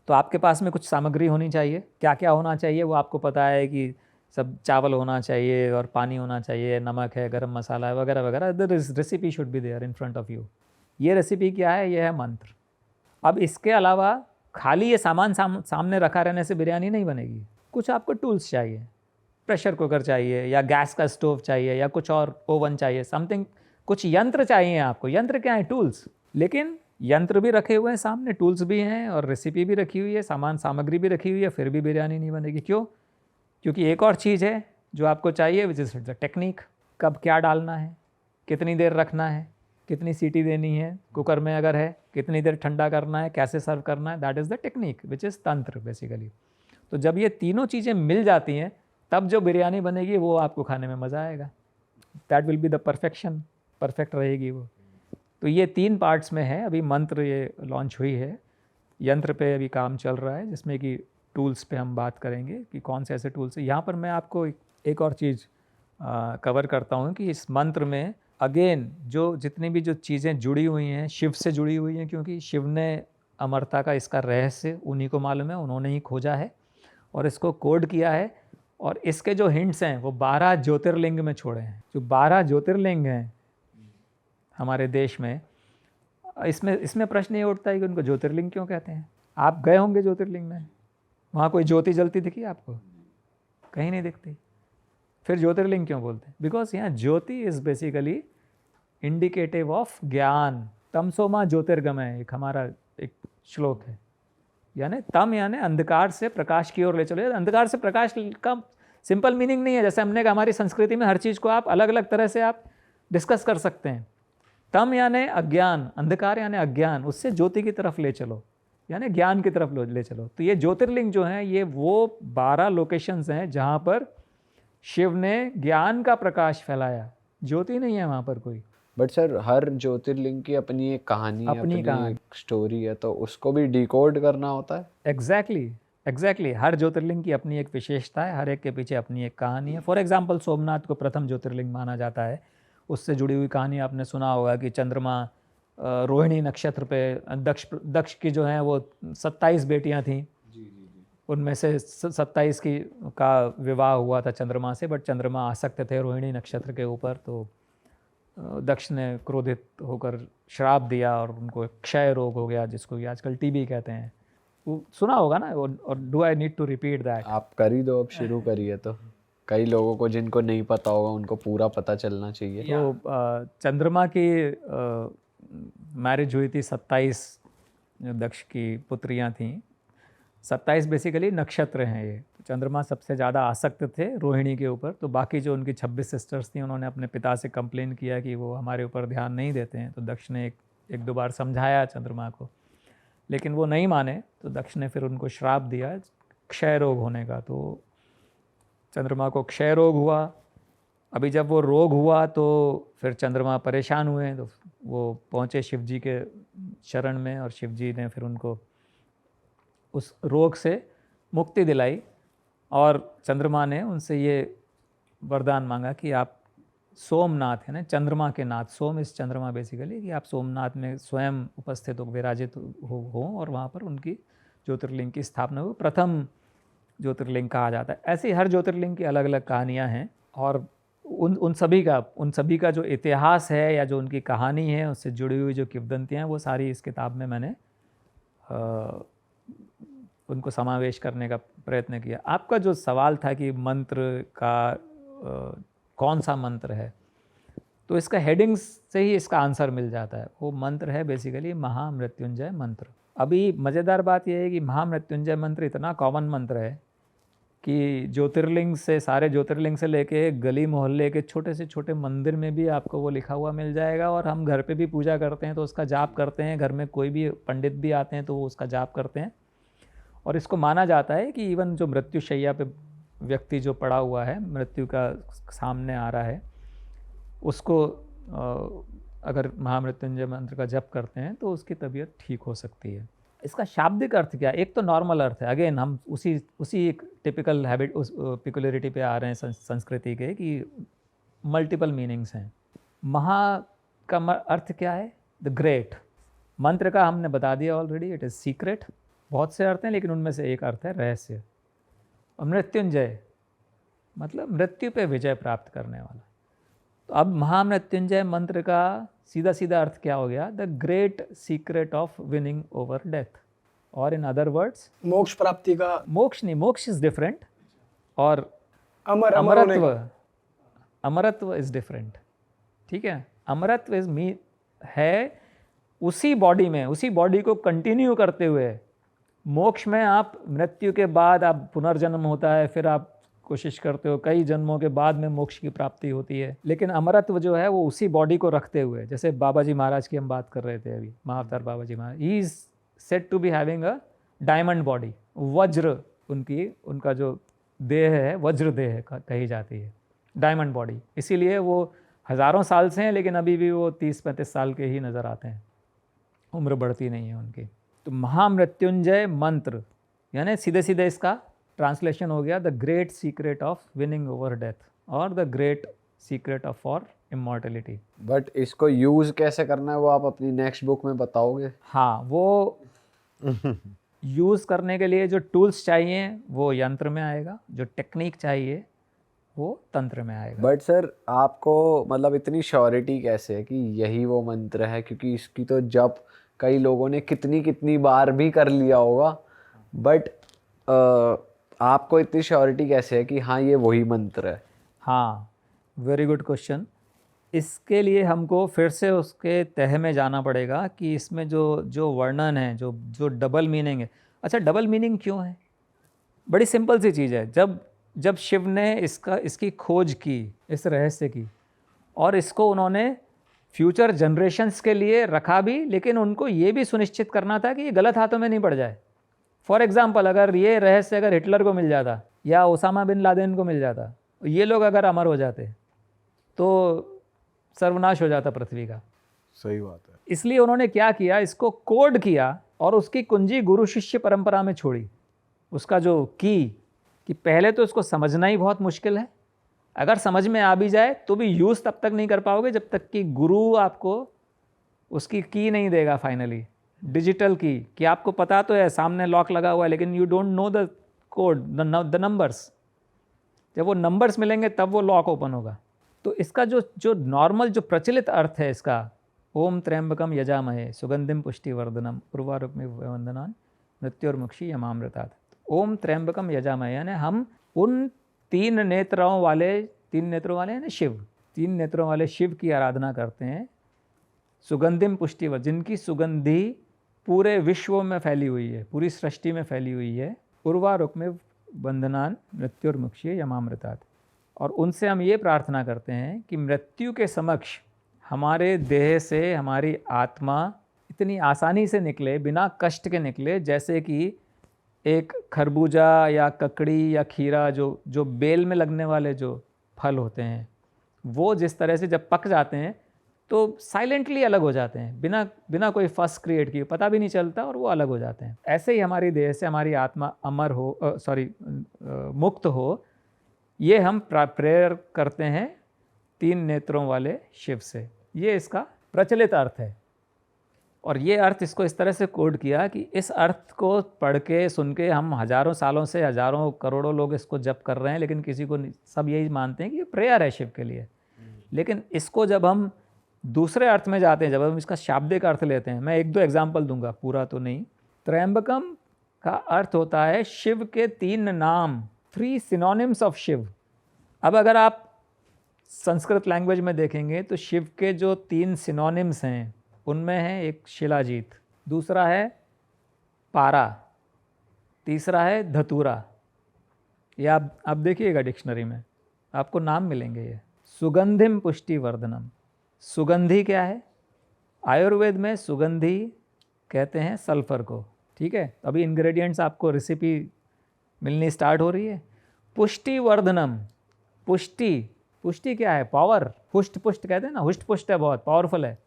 [SPEAKER 1] तो आपके पास में कुछ सामग्री होनी चाहिए। क्या क्या होना चाहिए वो आपको पता है कि सब चावल होना चाहिए और पानी होना चाहिए, नमक है, गरम मसाला है, वगैरह वगैरह। The recipe should be there in front of you. ये रेसिपी क्या है? ये है मंत्र। अब इसके अलावा खाली ये सामान सामने रखा रहने से बिरयानी नहीं बनेगी। कुछ आपको टूल्स चाहिए, प्रेशर कुकर चाहिए या गैस का स्टोव चाहिए या कुछ और ओवन चाहिए, समथिंग, कुछ यंत्र चाहिए आपको। यंत्र क्या है? टूल्स। लेकिन यंत्र भी रखे हुए हैं सामने, टूल्स भी हैं और रेसिपी भी रखी हुई है, सामग्री भी रखी हुई है, फिर भी बिरयानी नहीं बनेगी। क्यों? क्योंकि एक और चीज़ है जो आपको चाहिए, विच इज़ द टेक्निक। कब क्या डालना है, कितनी देर रखना है, कितनी सीटी देनी है कुकर में अगर है, कितनी देर ठंडा करना है, कैसे सर्व करना है, that is the technique which is तंत्र बेसिकली। तो जब ये तीनों चीज़ें मिल जाती हैं तब जो बिरयानी बनेगी वो आपको खाने में मज़ा आएगा। That will be the perfection, perfect रहेगी वो। तो ये 3 पार्ट्स में है। अभी मंत्र ये लॉन्च हुई है, यंत्र पे अभी काम चल रहा है जिसमें कि टूल्स पे हम बात करेंगे कि कौन से ऐसे टूल्स हैं। यहाँ पर मैं आपको एक और चीज़ कवर करता हूँ कि इस मंत्र में अगेन जो जितनी भी जो चीज़ें जुड़ी हुई हैं शिव से जुड़ी हुई हैं, क्योंकि शिव ने अमरता का इसका रहस्य उन्हीं को मालूम है, उन्होंने ही खोजा है और इसको कोड किया है। और इसके जो हिंट्स हैं वो 12 ज्योतिर्लिंग में छोड़े हैं। जो 12 ज्योतिर्लिंग हैं हमारे देश में, इसमें प्रश्न ये उठता है कि उनको ज्योतिर्लिंग क्यों कहते हैं। आप गए होंगे ज्योतिर्लिंग में, वहाँ कोई ज्योति जलती दिखी आपको? कहीं नहीं दिखती। फिर ज्योतिर्लिंग क्यों बोलते हैं? बिकॉज यहाँ ज्योति इज़ बेसिकली इंडिकेटिव ऑफ ज्ञान। तमसोमा ज्योतिर्गमय एक हमारा एक श्लोक है, यानी तम यानी अंधकार से प्रकाश की ओर ले चलो। अंधकार से प्रकाश का सिंपल मीनिंग नहीं है, जैसे हमने कहा हमारी संस्कृति में हर चीज़ को आप अलग अलग तरह से आप डिस्कस कर सकते हैं। तम यानी अज्ञान, अंधकार यानी अज्ञान, उससे ज्योति की तरफ ले चलो यानी ज्ञान की तरफ ले चलो। तो ये ज्योतिर्लिंग जो हैं ये वो 12 लोकेशंस हैं जहाँ पर शिव ने ज्ञान का प्रकाश फैलाया, ज्योति नहीं है वहाँ पर कोई।
[SPEAKER 3] बट सर हर ज्योतिर्लिंग की अपनी एक कहानी है,
[SPEAKER 1] अपनी कहानी,
[SPEAKER 3] एक स्टोरी है, तो उसको भी डिकोड करना होता है।
[SPEAKER 1] एग्जैक्टली हर ज्योतिर्लिंग की अपनी एक विशेषता है, हर एक के पीछे अपनी एक कहानी है। फॉर एग्जांपल सोमनाथ को प्रथम ज्योतिर्लिंग माना जाता है, उससे जुड़ी हुई कहानी आपने सुना होगा कि चंद्रमा रोहिणी नक्षत्र पे दक्ष की जो है वो 27 बेटियां थीं, उनमें से 27 की का विवाह हुआ था चंद्रमा से, बट चंद्रमा आसक्त थे रोहिणी नक्षत्र के ऊपर, तो दक्ष ने क्रोधित होकर श्राप दिया और उनको क्षय रोग हो गया, जिसको कि आजकल टीबी कहते हैं। वो सुना होगा ना, और do I need to repeat that?
[SPEAKER 3] आप कर ही दो, अब शुरू करिए, तो कई लोगों को जिनको नहीं पता होगा उनको पूरा पता चलना चाहिए।
[SPEAKER 1] तो चंद्रमा की मैरिज हुई थी, 27 दक्ष की पुत्रियां थीं। 27 बेसिकली नक्षत्र हैं ये। तो चंद्रमा सबसे ज़्यादा आसक्त थे रोहिणी के ऊपर, तो बाकी जो उनकी 26 सिस्टर्स थी उन्होंने अपने पिता से कंप्लेन किया कि वो हमारे ऊपर ध्यान नहीं देते हैं। तो दक्ष ने एक दो बार समझाया चंद्रमा को, लेकिन वो नहीं माने, तो दक्ष ने फिर उनको श्राप दिया क्षय रोग होने का। तो चंद्रमा को क्षय रोग हुआ। अभी जब वो रोग हुआ तो फिर चंद्रमा परेशान हुए, तो वो पहुँचे शिव जी के शरण में, और शिव जी ने फिर उनको उस रोग से मुक्ति दिलाई। और चंद्रमा ने उनसे ये वरदान मांगा कि आप सोमनाथ है ना, चंद्रमा के नाथ, सोम इस चंद्रमा बेसिकली, कि आप सोमनाथ में स्वयं उपस्थित हो, विराजित हो और वहाँ पर उनकी ज्योतिर्लिंग की स्थापना हुई। प्रथम ज्योतिर्लिंग कहा जाता है। ऐसे हर ज्योतिर्लिंग की अलग अलग कहानियाँ हैं, और उन सभी का जो इतिहास है या जो उनकी कहानी है, उससे जुड़ी हुई जो किंवदंतियाँ हैं, वो सारी इस किताब में मैंने उनको समावेश करने का प्रयत्न किया। आपका जो सवाल था कि मंत्र का कौन सा मंत्र है, तो इसका हेडिंग्स से ही इसका आंसर मिल जाता है। वो मंत्र है बेसिकली महामृत्युंजय मंत्र। अभी मज़ेदार बात यह है कि महामृत्युंजय मंत्र इतना कॉमन मंत्र है कि ज्योतिर्लिंग से, सारे ज्योतिर्लिंग से लेके गली मोहल्ले के छोटे से छोटे मंदिर में भी आपको वो लिखा हुआ मिल जाएगा। और हम घर पे भी पूजा करते हैं तो उसका जाप करते हैं, घर में कोई भी पंडित भी आते हैं तो वो उसका जाप करते हैं। और इसको माना जाता है कि इवन जो मृत्युशैया पे व्यक्ति जो पड़ा हुआ है, मृत्यु का सामने आ रहा है, उसको अगर महामृत्युंजय मंत्र का जप करते हैं तो उसकी तबीयत ठीक हो सकती है। इसका शाब्दिक अर्थ क्या है? एक तो नॉर्मल अर्थ है, अगेन हम उसी एक टिपिकल हैबिट, उस पिकुलरिटी पे आ रहे हैं संस्कृति के, कि मल्टीपल मीनिंग्स हैं। महा का अर्थ क्या है? The great. मंत्र का हमने बता दिया ऑलरेडी, इट इज़ सीक्रेट। बहुत से अर्थ हैं, लेकिन उनमें से एक अर्थ है रहस्य। और मृत्युंजय मतलब मृत्यु पे विजय प्राप्त करने वाला। तो अब महामृत्युंजय मंत्र का सीधा सीधा अर्थ क्या हो गया? The great secret of winning over death, और इन अदर वर्ड्स
[SPEAKER 4] मोक्ष प्राप्ति का।
[SPEAKER 1] मोक्ष नहीं, मोक्ष इज डिफरेंट, और अमरत्व इज डिफरेंट। ठीक है, अमरत्व इज है उसी बॉडी में, उसी बॉडी को कंटिन्यू करते हुए। मोक्ष में आप मृत्यु के बाद आप पुनर्जन्म होता है, फिर आप कोशिश करते हो, कई जन्मों के बाद में मोक्ष की प्राप्ति होती है। लेकिन अमरत्व जो है वो उसी बॉडी को रखते हुए, जैसे बाबा जी महाराज की हम बात कर रहे थे अभी, Mahavatar Baba ji Maharaj, he is said to be having a diamond body, वज्र, उनका जो देह है वज्र देह कही जाती है, डायमंड बॉडी। इसीलिए वो हज़ारों साल से हैं, लेकिन अभी भी वो 30-35 साल के ही नज़र आते हैं, उम्र बढ़ती नहीं है उनकी। तो महामृत्युंजय मंत्र यानी सीधे सीधे इसका ट्रांसलेशन हो गया the great secret of winning over death, और the great secret of for immortality.
[SPEAKER 3] But इसको यूज़ कैसे करना है वो आप अपनी नेक्स्ट बुक में बताओगे?
[SPEAKER 1] हाँ, वो यूज़ करने के लिए जो टूल्स चाहिए वो यंत्र में आएगा, जो टेक्निक चाहिए वो तंत्र में आएगा।
[SPEAKER 3] बट सर आपको मतलब इतनी श्योरिटी कैसे है कि यही वो मंत्र है? क्योंकि इसकी तो जप कई लोगों ने कितनी बार भी कर लिया होगा, बट आपको इतनी श्योरिटी कैसे है कि हाँ ये वही मंत्र है?
[SPEAKER 1] हाँ, वेरी गुड क्वेश्चन। इसके लिए हमको फिर से उसके तह में जाना पड़ेगा कि इसमें जो वर्णन है, जो डबल मीनिंग है। अच्छा, डबल मीनिंग क्यों है? बड़ी सिंपल सी चीज़ है। जब शिव ने इसकी खोज की, इस रहस्य की, और इसको उन्होंने फ्यूचर जनरेशन्स के लिए रखा भी, लेकिन उनको ये भी सुनिश्चित करना था कि ये गलत हाथों में नहीं पड़ जाए। फॉर एग्जाम्पल, अगर ये रहस्य अगर हिटलर को मिल जाता या ओसामा बिन लादेन को मिल जाता, ये लोग अगर अमर हो जाते तो सर्वनाश हो जाता पृथ्वी का।
[SPEAKER 2] सही बात है।
[SPEAKER 1] इसलिए उन्होंने क्या किया, इसको कोड किया और उसकी कुंजी गुरु शिष्य परंपरा में छोड़ी। उसका जो कि पहले तो इसको समझना ही बहुत मुश्किल है, अगर समझ में आ भी जाए तो भी यूज़ तब तक नहीं कर पाओगे जब तक कि गुरु आपको उसकी की नहीं देगा फाइनली, डिजिटल की, कि आपको पता तो है सामने लॉक लगा हुआ है लेकिन you don't know the code, the numbers. जब वो नंबर्स मिलेंगे तब वो लॉक ओपन होगा। तो इसका जो नॉर्मल जो प्रचलित अर्थ है इसका, ओम त्र्यंबकम यजामहे सुगंधिम पुष्टिवर्धनम उर्वारुकमिव वंदनान मृत्युर्मुक्षी यमामृतात्। ओम त्र्यंबकम यजामहे यानी हम उन तीन नेत्रों वाले यानी शिव, तीन नेत्रों वाले शिव की आराधना करते हैं। सुगंधिम पुष्टिवर्धन, जिनकी सुगंधि पूरे विश्व में फैली हुई है, पूरी सृष्टि में फैली हुई है। उर्वारुकमिव बंधनान मृत्युर्मुक्षी यमामृतात्। और उनसे हम ये प्रार्थना करते हैं कि मृत्यु के समक्ष हमारे देह से हमारी आत्मा इतनी आसानी से निकले, बिना कष्ट के निकले, जैसे कि एक खरबूजा या ककड़ी या खीरा जो बेल में लगने वाले जो फल होते हैं, वो जिस तरह से जब पक जाते हैं तो साइलेंटली अलग हो जाते हैं, बिना कोई फस क्रिएट किए, पता भी नहीं चलता और वो अलग हो जाते हैं। ऐसे ही हमारी देह से हमारी आत्मा अमर हो, मुक्त हो, ये हम प्रेयर करते हैं तीन नेत्रों वाले शिव से। ये इसका प्रचलित अर्थ है। और ये अर्थ इसको इस तरह से कोड किया कि इस अर्थ को पढ़ के सुन के हम हज़ारों सालों से हज़ारों करोड़ों लोग इसको जप कर रहे हैं, लेकिन किसी को सब यही मानते हैं कि ये प्रेयर है शिव के लिए। लेकिन इसको जब हम दूसरे अर्थ में जाते हैं, जब हम इसका शाब्दिक अर्थ लेते हैं, मैं एक दो एग्जाम्पल दूंगा, पूरा तो नहीं। त्र्यंबकम का अर्थ होता है शिव के तीन नाम, 3 सिनोनिम्स ऑफ शिव। अब अगर आप संस्कृत लैंग्वेज में देखेंगे तो शिव के जो 3 सिनोनिम्स हैं उनमें है एक शिलाजीत, दूसरा है पारा, तीसरा है धतूरा। ये आप देखिएगा डिक्शनरी में आपको नाम मिलेंगे ये। सुगंधिम पुष्टिवर्धनम, सुगंधी क्या है? आयुर्वेद में सुगंधी कहते हैं सल्फर को, ठीक है। अभी इंग्रेडिएंट्स आपको रेसिपी मिलनी स्टार्ट हो रही है। पुष्टिवर्धनम, पुष्टि क्या है? पावर, पुष्ट कहते हैं ना, हुष्ट पुष्ट है, बहुत पावरफुल है।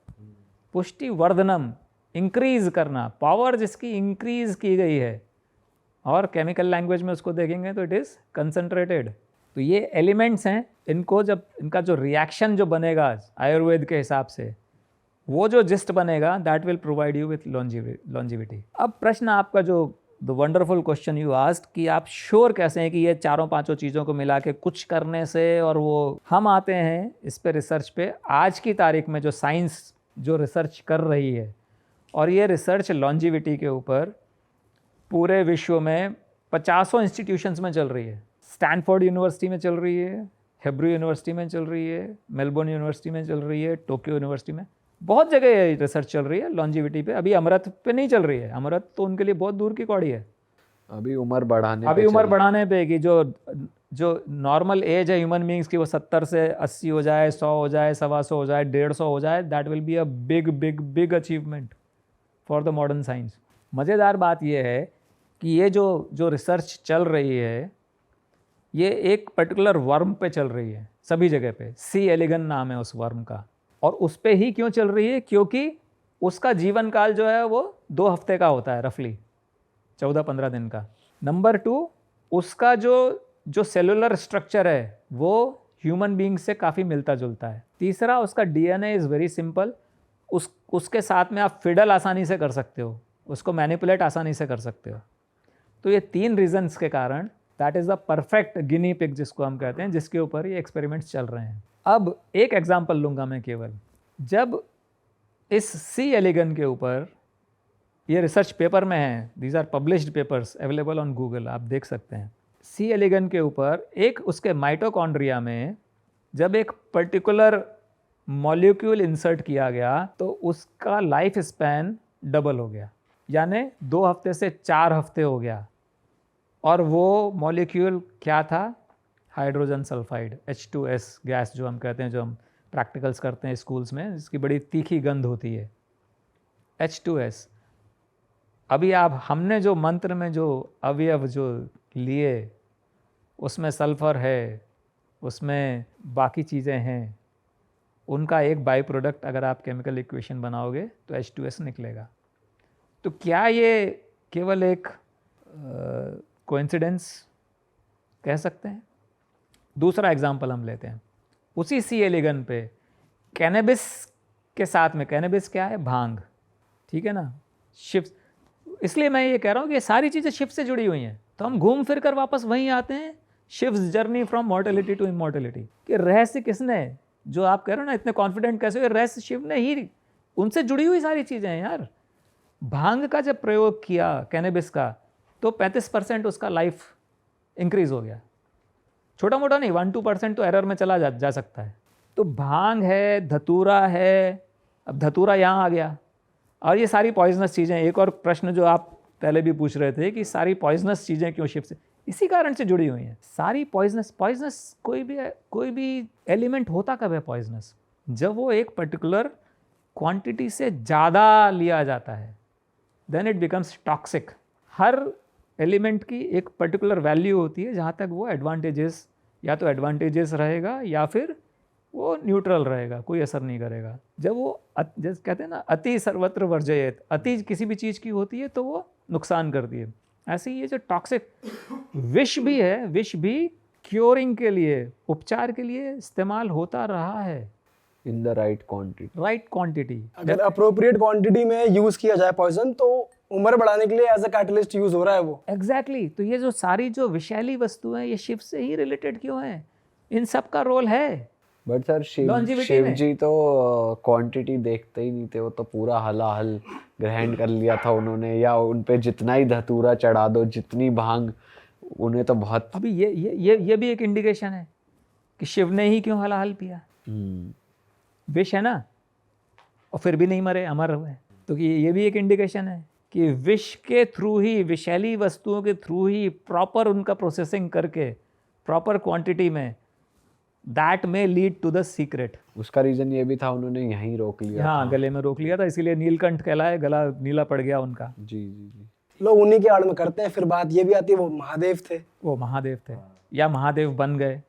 [SPEAKER 1] पुष्टिवर्धनम, इंक्रीज करना, पावर जिसकी इंक्रीज की गई है। और केमिकल लैंग्वेज में उसको देखेंगे तो इट इज़ कंसंट्रेटेड। तो ये एलिमेंट्स हैं, इनको जब इनका जो रिएक्शन जो बनेगा आयुर्वेद के हिसाब से, वो जो जिस्ट बनेगा, that will provide you with longevity. अब प्रश्न आपका जो the wonderful question you asked कि आप श्योर कैसे हैं कि ये चारों पांचों चीज़ों को मिला के कुछ करने से, और वो हम आते हैं इस पे रिसर्च पे। आज की तारीख में जो साइंस जो रिसर्च कर रही है, और ये रिसर्च लॉन्जिविटी के ऊपर पूरे विश्व में 50 इंस्टीट्यूशंस में चल रही है। स्टैनफोर्ड यूनिवर्सिटी में चल रही है, हेब्रू यूनिवर्सिटी में चल रही है, मेलबोर्न यूनिवर्सिटी में चल रही है, टोक्यो यूनिवर्सिटी में, बहुत जगह ये रिसर्च चल रही है लॉन्जिविटी पे। अभी अमृत पे नहीं चल रही है, अमृत तो उनके लिए बहुत दूर की कौड़ी है।
[SPEAKER 3] अभी उम्र बढ़ाने
[SPEAKER 1] पे कि जो नॉर्मल एज है ह्यूमन बींग्स की, वो 70 से 80 हो जाए, 100 हो जाए, 125 हो जाए, 150 हो जाए, that will be a big achievement for the modern science. मज़ेदार बात यह है कि ये जो रिसर्च चल रही है, ये एक पर्टिकुलर वर्म पे चल रही है सभी जगह पे। सी एलिगन नाम है उस वर्म का। और उस पे ही क्यों चल रही है? क्योंकि उसका जीवन काल जो है वो 2 हफ्ते का होता है, रफली 14-15 दिन का। नंबर 2, उसका जो सेलुलर स्ट्रक्चर है वो ह्यूमन बींग से काफ़ी मिलता जुलता है। तीसरा, उसका डीएनए इज़ वेरी सिंपल। उसके साथ में आप फिडल आसानी से कर सकते हो, उसको मैनिपुलेट आसानी से कर सकते हो। तो ये 3 रीजंस के कारण that is the perfect guinea pig जिसको हम कहते हैं, जिसके ऊपर ये एक्सपेरिमेंट्स चल रहे हैं। अब एक एग्जांपल लूँगा मैं केवल। जब इस सी एलिगन के ऊपर, ये रिसर्च पेपर में है, these are published papers available on Google, आप देख सकते हैं। सी एलिगन के ऊपर एक उसके माइटोकॉन्ड्रिया में जब एक पर्टिकुलर मॉलिक्यूल इंसर्ट किया गया तो उसका लाइफ स्पैन डबल हो गया, यानी 2 हफ्ते से 4 हफ्ते हो गया। और वो मॉलिक्यूल क्या था? हाइड्रोजन सल्फाइड, H2S गैस जो हम कहते हैं, जो हम प्रैक्टिकल्स करते हैं स्कूल्स में, जिसकी बड़ी तीखी गंध होती है, H2S। अभी आप हमने जो मंत्र में जो अवयव जो लिए, उसमें सल्फर है, उसमें बाकी चीज़ें हैं, उनका एक बाई प्रोडक्ट अगर आप केमिकल इक्वेशन बनाओगे तो H2S निकलेगा। तो क्या ये केवल एक कोइंसिडेंस कह सकते हैं? दूसरा एग्जांपल हम लेते हैं, उसी सी एलिगन पे कैनबिस के साथ में, कैनबिस क्या है? भांग, ठीक है ना, शिव। इसलिए मैं ये कह रहा हूँ कि ये सारी चीज़ें शिव से जुड़ी हुई हैं, तो हम घूम फिर कर वापस वहीं आते हैं, Shiv's journey from mortality to immortality. कि रहस्य किसने, जो आप कह रहे हो ना इतने कॉन्फिडेंट कैसे हो, रहस्य शिव ने ही, उनसे जुड़ी हुई सारी चीज़ें हैं यार। भांग का जब प्रयोग किया कैनबिस का, तो 35% उसका लाइफ इंक्रीज हो गया। छोटा मोटा नहीं, 1-2% तो एरर में चला जा सकता है। तो भांग है, धतूरा है, अब धतूरा यहाँ आ गया, और ये सारी पॉइजनस चीज़ें। एक और प्रश्न जो आप पहले भी पूछ रहे थे कि सारी पॉइजनस चीज़ें क्यों शिव से, इसी कारण से जुड़ी हुई हैं सारी पॉइजनस। कोई भी एलिमेंट होता कब है पॉइजनस? जब वो एक पर्टिकुलर क्वांटिटी से ज़्यादा लिया जाता है, देन इट बिकम्स टॉक्सिक। हर एलिमेंट की एक पर्टिकुलर वैल्यू होती है जहाँ तक वो एडवांटेजेस, या तो एडवांटेजेस रहेगा या फिर वो न्यूट्रल रहेगा, कोई असर नहीं करेगा। जब वो जैसे कहते हैं ना, अति सर्वत्र वर्जयेत, अति किसी भी चीज़ की होती है तो वो नुकसान करती है। ऐसे ही ये जो टॉक्सिक विष भी है, विष भी क्योरिंग के लिए, उपचार के लिए इस्तेमाल होता रहा है,
[SPEAKER 3] इन द राइट क्वांटिटी।
[SPEAKER 4] अगर अप्रोप्रिएट क्वांटिटी में यूज किया जाए पॉइजन, तो उम्र बढ़ाने के लिए एज अ कैटलिस्ट यूज हो रहा है वो।
[SPEAKER 1] एग्जैक्टली। तो ये जो सारी जो विषैली वस्तुएं, ये शिव से ही रिलेटेड क्यों हैं? इन सब का रोल है।
[SPEAKER 3] बट सर शिव जी तो क्वांटिटी देखते ही नहीं थे, वो तो पूरा हलाहल ग्रहण कर लिया था उन्होंने, या उन पे जितना ही धतूरा चढ़ा दो, जितनी भांग, उन्हें तो बहुत।
[SPEAKER 1] अभी ये भी एक इंडिकेशन है कि शिव ने ही क्यों हलाहल पिया। विष है ना, और फिर भी नहीं मरे, अमर हुए। तो ये भी एक इंडिकेशन है कि विष के थ्रू ही, विषैली वस्तुओं के थ्रू ही प्रॉपर उनका प्रोसेसिंग करके प्रॉपर क्वांटिटी में, दैट में लीड टू द सीक्रेट।
[SPEAKER 3] उसका रीजन ये भी था, उन्होंने यहीं रोक लिया।
[SPEAKER 1] हाँ, गले में रोक लिया था, इसीलिए नीलकंठ कहलाए, गला नीला पड़ गया उनका।
[SPEAKER 3] जी।
[SPEAKER 4] लोग उन्हीं के आड़ में करते हैं। फिर बात ये भी आती है, वो महादेव थे, या महादेव बन गए।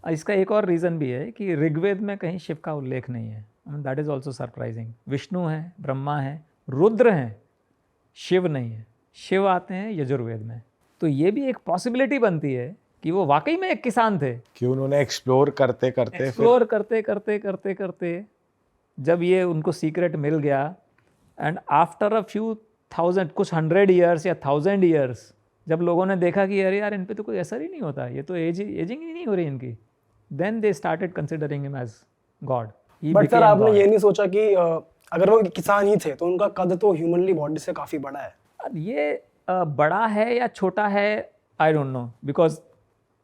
[SPEAKER 4] इसका एक और रीज़न भी है कि ऋग्वेद में कहीं शिव का उल्लेख नहीं है, that is also surprising. Vishnu हैं, ब्रह्मा हैं, रुद्र हैं, शिव नहीं है। शिव आते हैं यजुर्वेद में। तो ये भी एक पॉसिबिलिटी बनती है कि वो वाकई में एक किसान थे,
[SPEAKER 2] कि उन्होंने एक्सप्लोर करते करते जब ये उनको सीक्रेट मिल गया, and after a few thousand, कुछ 100 ईयर्स या 1000 ईयर्स, जब लोगों ने देखा कि अरे यार इन पे तो कोई असर ही नहीं होता, ये तो एजिंग ही नहीं हो रही इनकी, then they started considering him as God.
[SPEAKER 4] But sir आपने ये नहीं सोचा कि अगर वो किसान ही थे तो उनका कद तो ह्यूमनली बॉडी से काफ़ी बड़ा है।
[SPEAKER 1] ये बड़ा है या छोटा है, आई डोंट नो, बिकॉज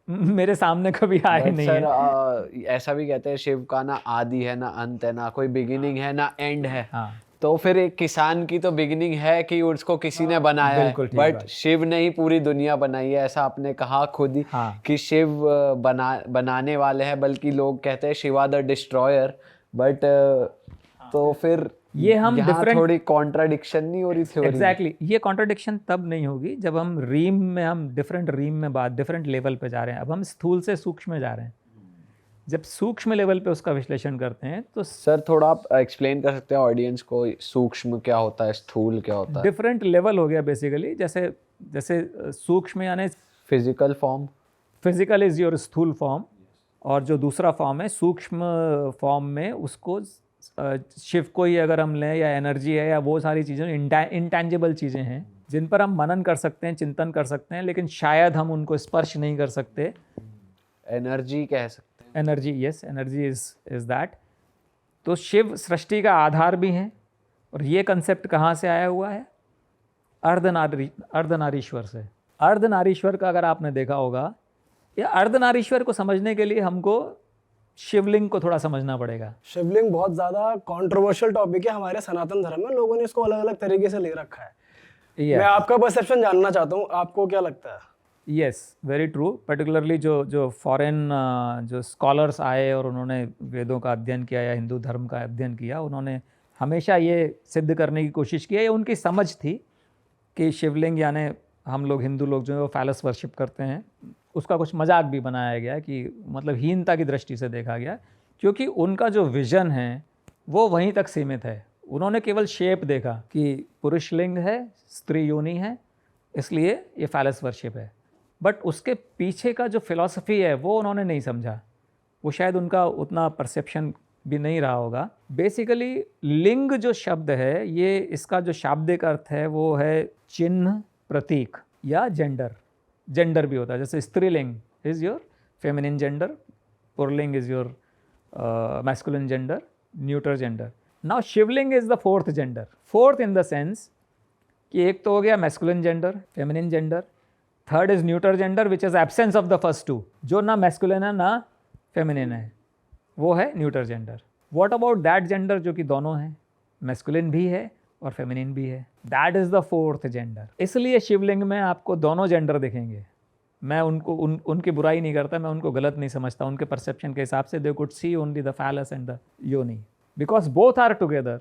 [SPEAKER 1] मेरे सामने कभी आए नहीं है।
[SPEAKER 3] ऐसा भी कहते हैं शिव का ना आदि है, ना अंत है, ना कोई बिगिनिंग है, ना एंड है।
[SPEAKER 1] हाँ।
[SPEAKER 3] तो फिर एक किसान की तो बिगिनिंग है कि उसको किसी ने बनाया है, बट शिव ने ही पूरी दुनिया बनाई है, ऐसा आपने कहा खुद ही।
[SPEAKER 1] हाँ।
[SPEAKER 3] कि शिव बनाने वाले हैं, बल्कि लोग कहते हैं शिवा द डिस्ट्रॉयर। बट तो फिर
[SPEAKER 1] ये हम डिफरेंट,
[SPEAKER 3] थोड़ी कॉन्ट्राडिक्शन नहीं हो रही थ्योरी?
[SPEAKER 1] एग्जैक्टली। ये कॉन्ट्राडिक्शन तब नहीं होगी जब हम रीम में, हम डिफरेंट रीम में बात, डिफरेंट लेवल पे जा रहे हैं। अब हम स्थूल से सूक्ष्म में जा रहे हैं। जब सूक्ष्म लेवल पे उसका विश्लेषण करते हैं तो
[SPEAKER 3] सर थोड़ा आप एक्सप्लेन कर सकते हैं ऑडियंस को, सूक्ष्म क्या होता है, स्थूल क्या होता है?
[SPEAKER 1] डिफरेंट लेवल हो गया बेसिकली। जैसे सूक्ष्म यानी
[SPEAKER 3] physical form,
[SPEAKER 1] physical is your स्थूल फॉर्म, और जो दूसरा फॉर्म है सूक्ष्म फॉर्म में, उसको शिव को ही अगर हम लें, या एनर्जी है, या वो सारी चीज़ें इंटेंजिबल चीज़ें हैं जिन पर हम मनन कर सकते हैं, चिंतन कर सकते हैं, लेकिन शायद हम उनको स्पर्श नहीं कर सकते।
[SPEAKER 3] एनर्जी कह सकते हैं।
[SPEAKER 1] Energy, yes, energy is that. तो शिव सृष्टि का आधार भी हैं, और ये कंसेप्ट कहाँ से आया हुआ है? अर्धनारीश्वर से। अर्धनारीश्वर का अगर आपने देखा होगा, या अर्धनारीश्वर को समझने के लिए हमको
[SPEAKER 2] शिवलिंग को थोड़ा समझना पड़ेगा।
[SPEAKER 4] शिवलिंग बहुत ज़्यादा कंट्रोवर्शियल टॉपिक है हमारे सनातन धर्म में, लोगों ने इसको अलग अलग तरीके से ले रखा है। मैं आपका परसेप्शन जानना चाहता हूँ, आपको क्या लगता है?
[SPEAKER 2] Yes, very true. पर्टिकुलरली जो फॉरेन जो स्कॉलर्स आए और उन्होंने वेदों का अध्ययन किया या हिंदू धर्म का अध्ययन किया, उन्होंने हमेशा ये सिद्ध करने की कोशिश की है, ये उनकी समझ थी कि शिवलिंग यानी हम लोग हिंदू लोग जो है वो फैलस वर्शिप करते हैं, उसका कुछ मजाक भी बनाया गया कि मतलब हीनता की दृष्टि से देखा गया, क्योंकि उनका जो विज़न है वो वहीं तक सीमित है। उन्होंने केवल शेप देखा कि पुरुष लिंग है, स्त्री योनि है, इसलिए ये फैलस वर्शिप है, बट उसके पीछे का जो फिलॉसफी है वो उन्होंने नहीं समझा। वो शायद उनका उतना परसेप्शन भी नहीं रहा होगा। बेसिकली लिंग जो शब्द है, ये इसका जो शाब्दिक अर्थ है वो है चिन्ह, प्रतीक या जेंडर। जेंडर भी होता है, जैसे स्त्रीलिंग इज़ योर फेमिनिन जेंडर, पुरलिंग is your masculine gender, neuter gender. Now Shivling is the fourth gender. Fourth in the sense कि एक तो हो गया masculine gender, feminine gender, third is neuter gender which is absence of the first two, जो ना मैस्कुलिन है ना फेमिनिन है, वो है neuter gender. What about that gender जो कि दोनों है, मैस्कुलिन भी है और फेमिनिन भी है, that is the fourth gender. इसलिए शिवलिंग में आपको दोनों जेंडर दिखेंगे। मैं उनको उनकी बुराई नहीं करता, मैं उनको गलत नहीं समझता, उनके परसेप्शन के हिसाब से they could see only the phallus and the yoni, because both are together.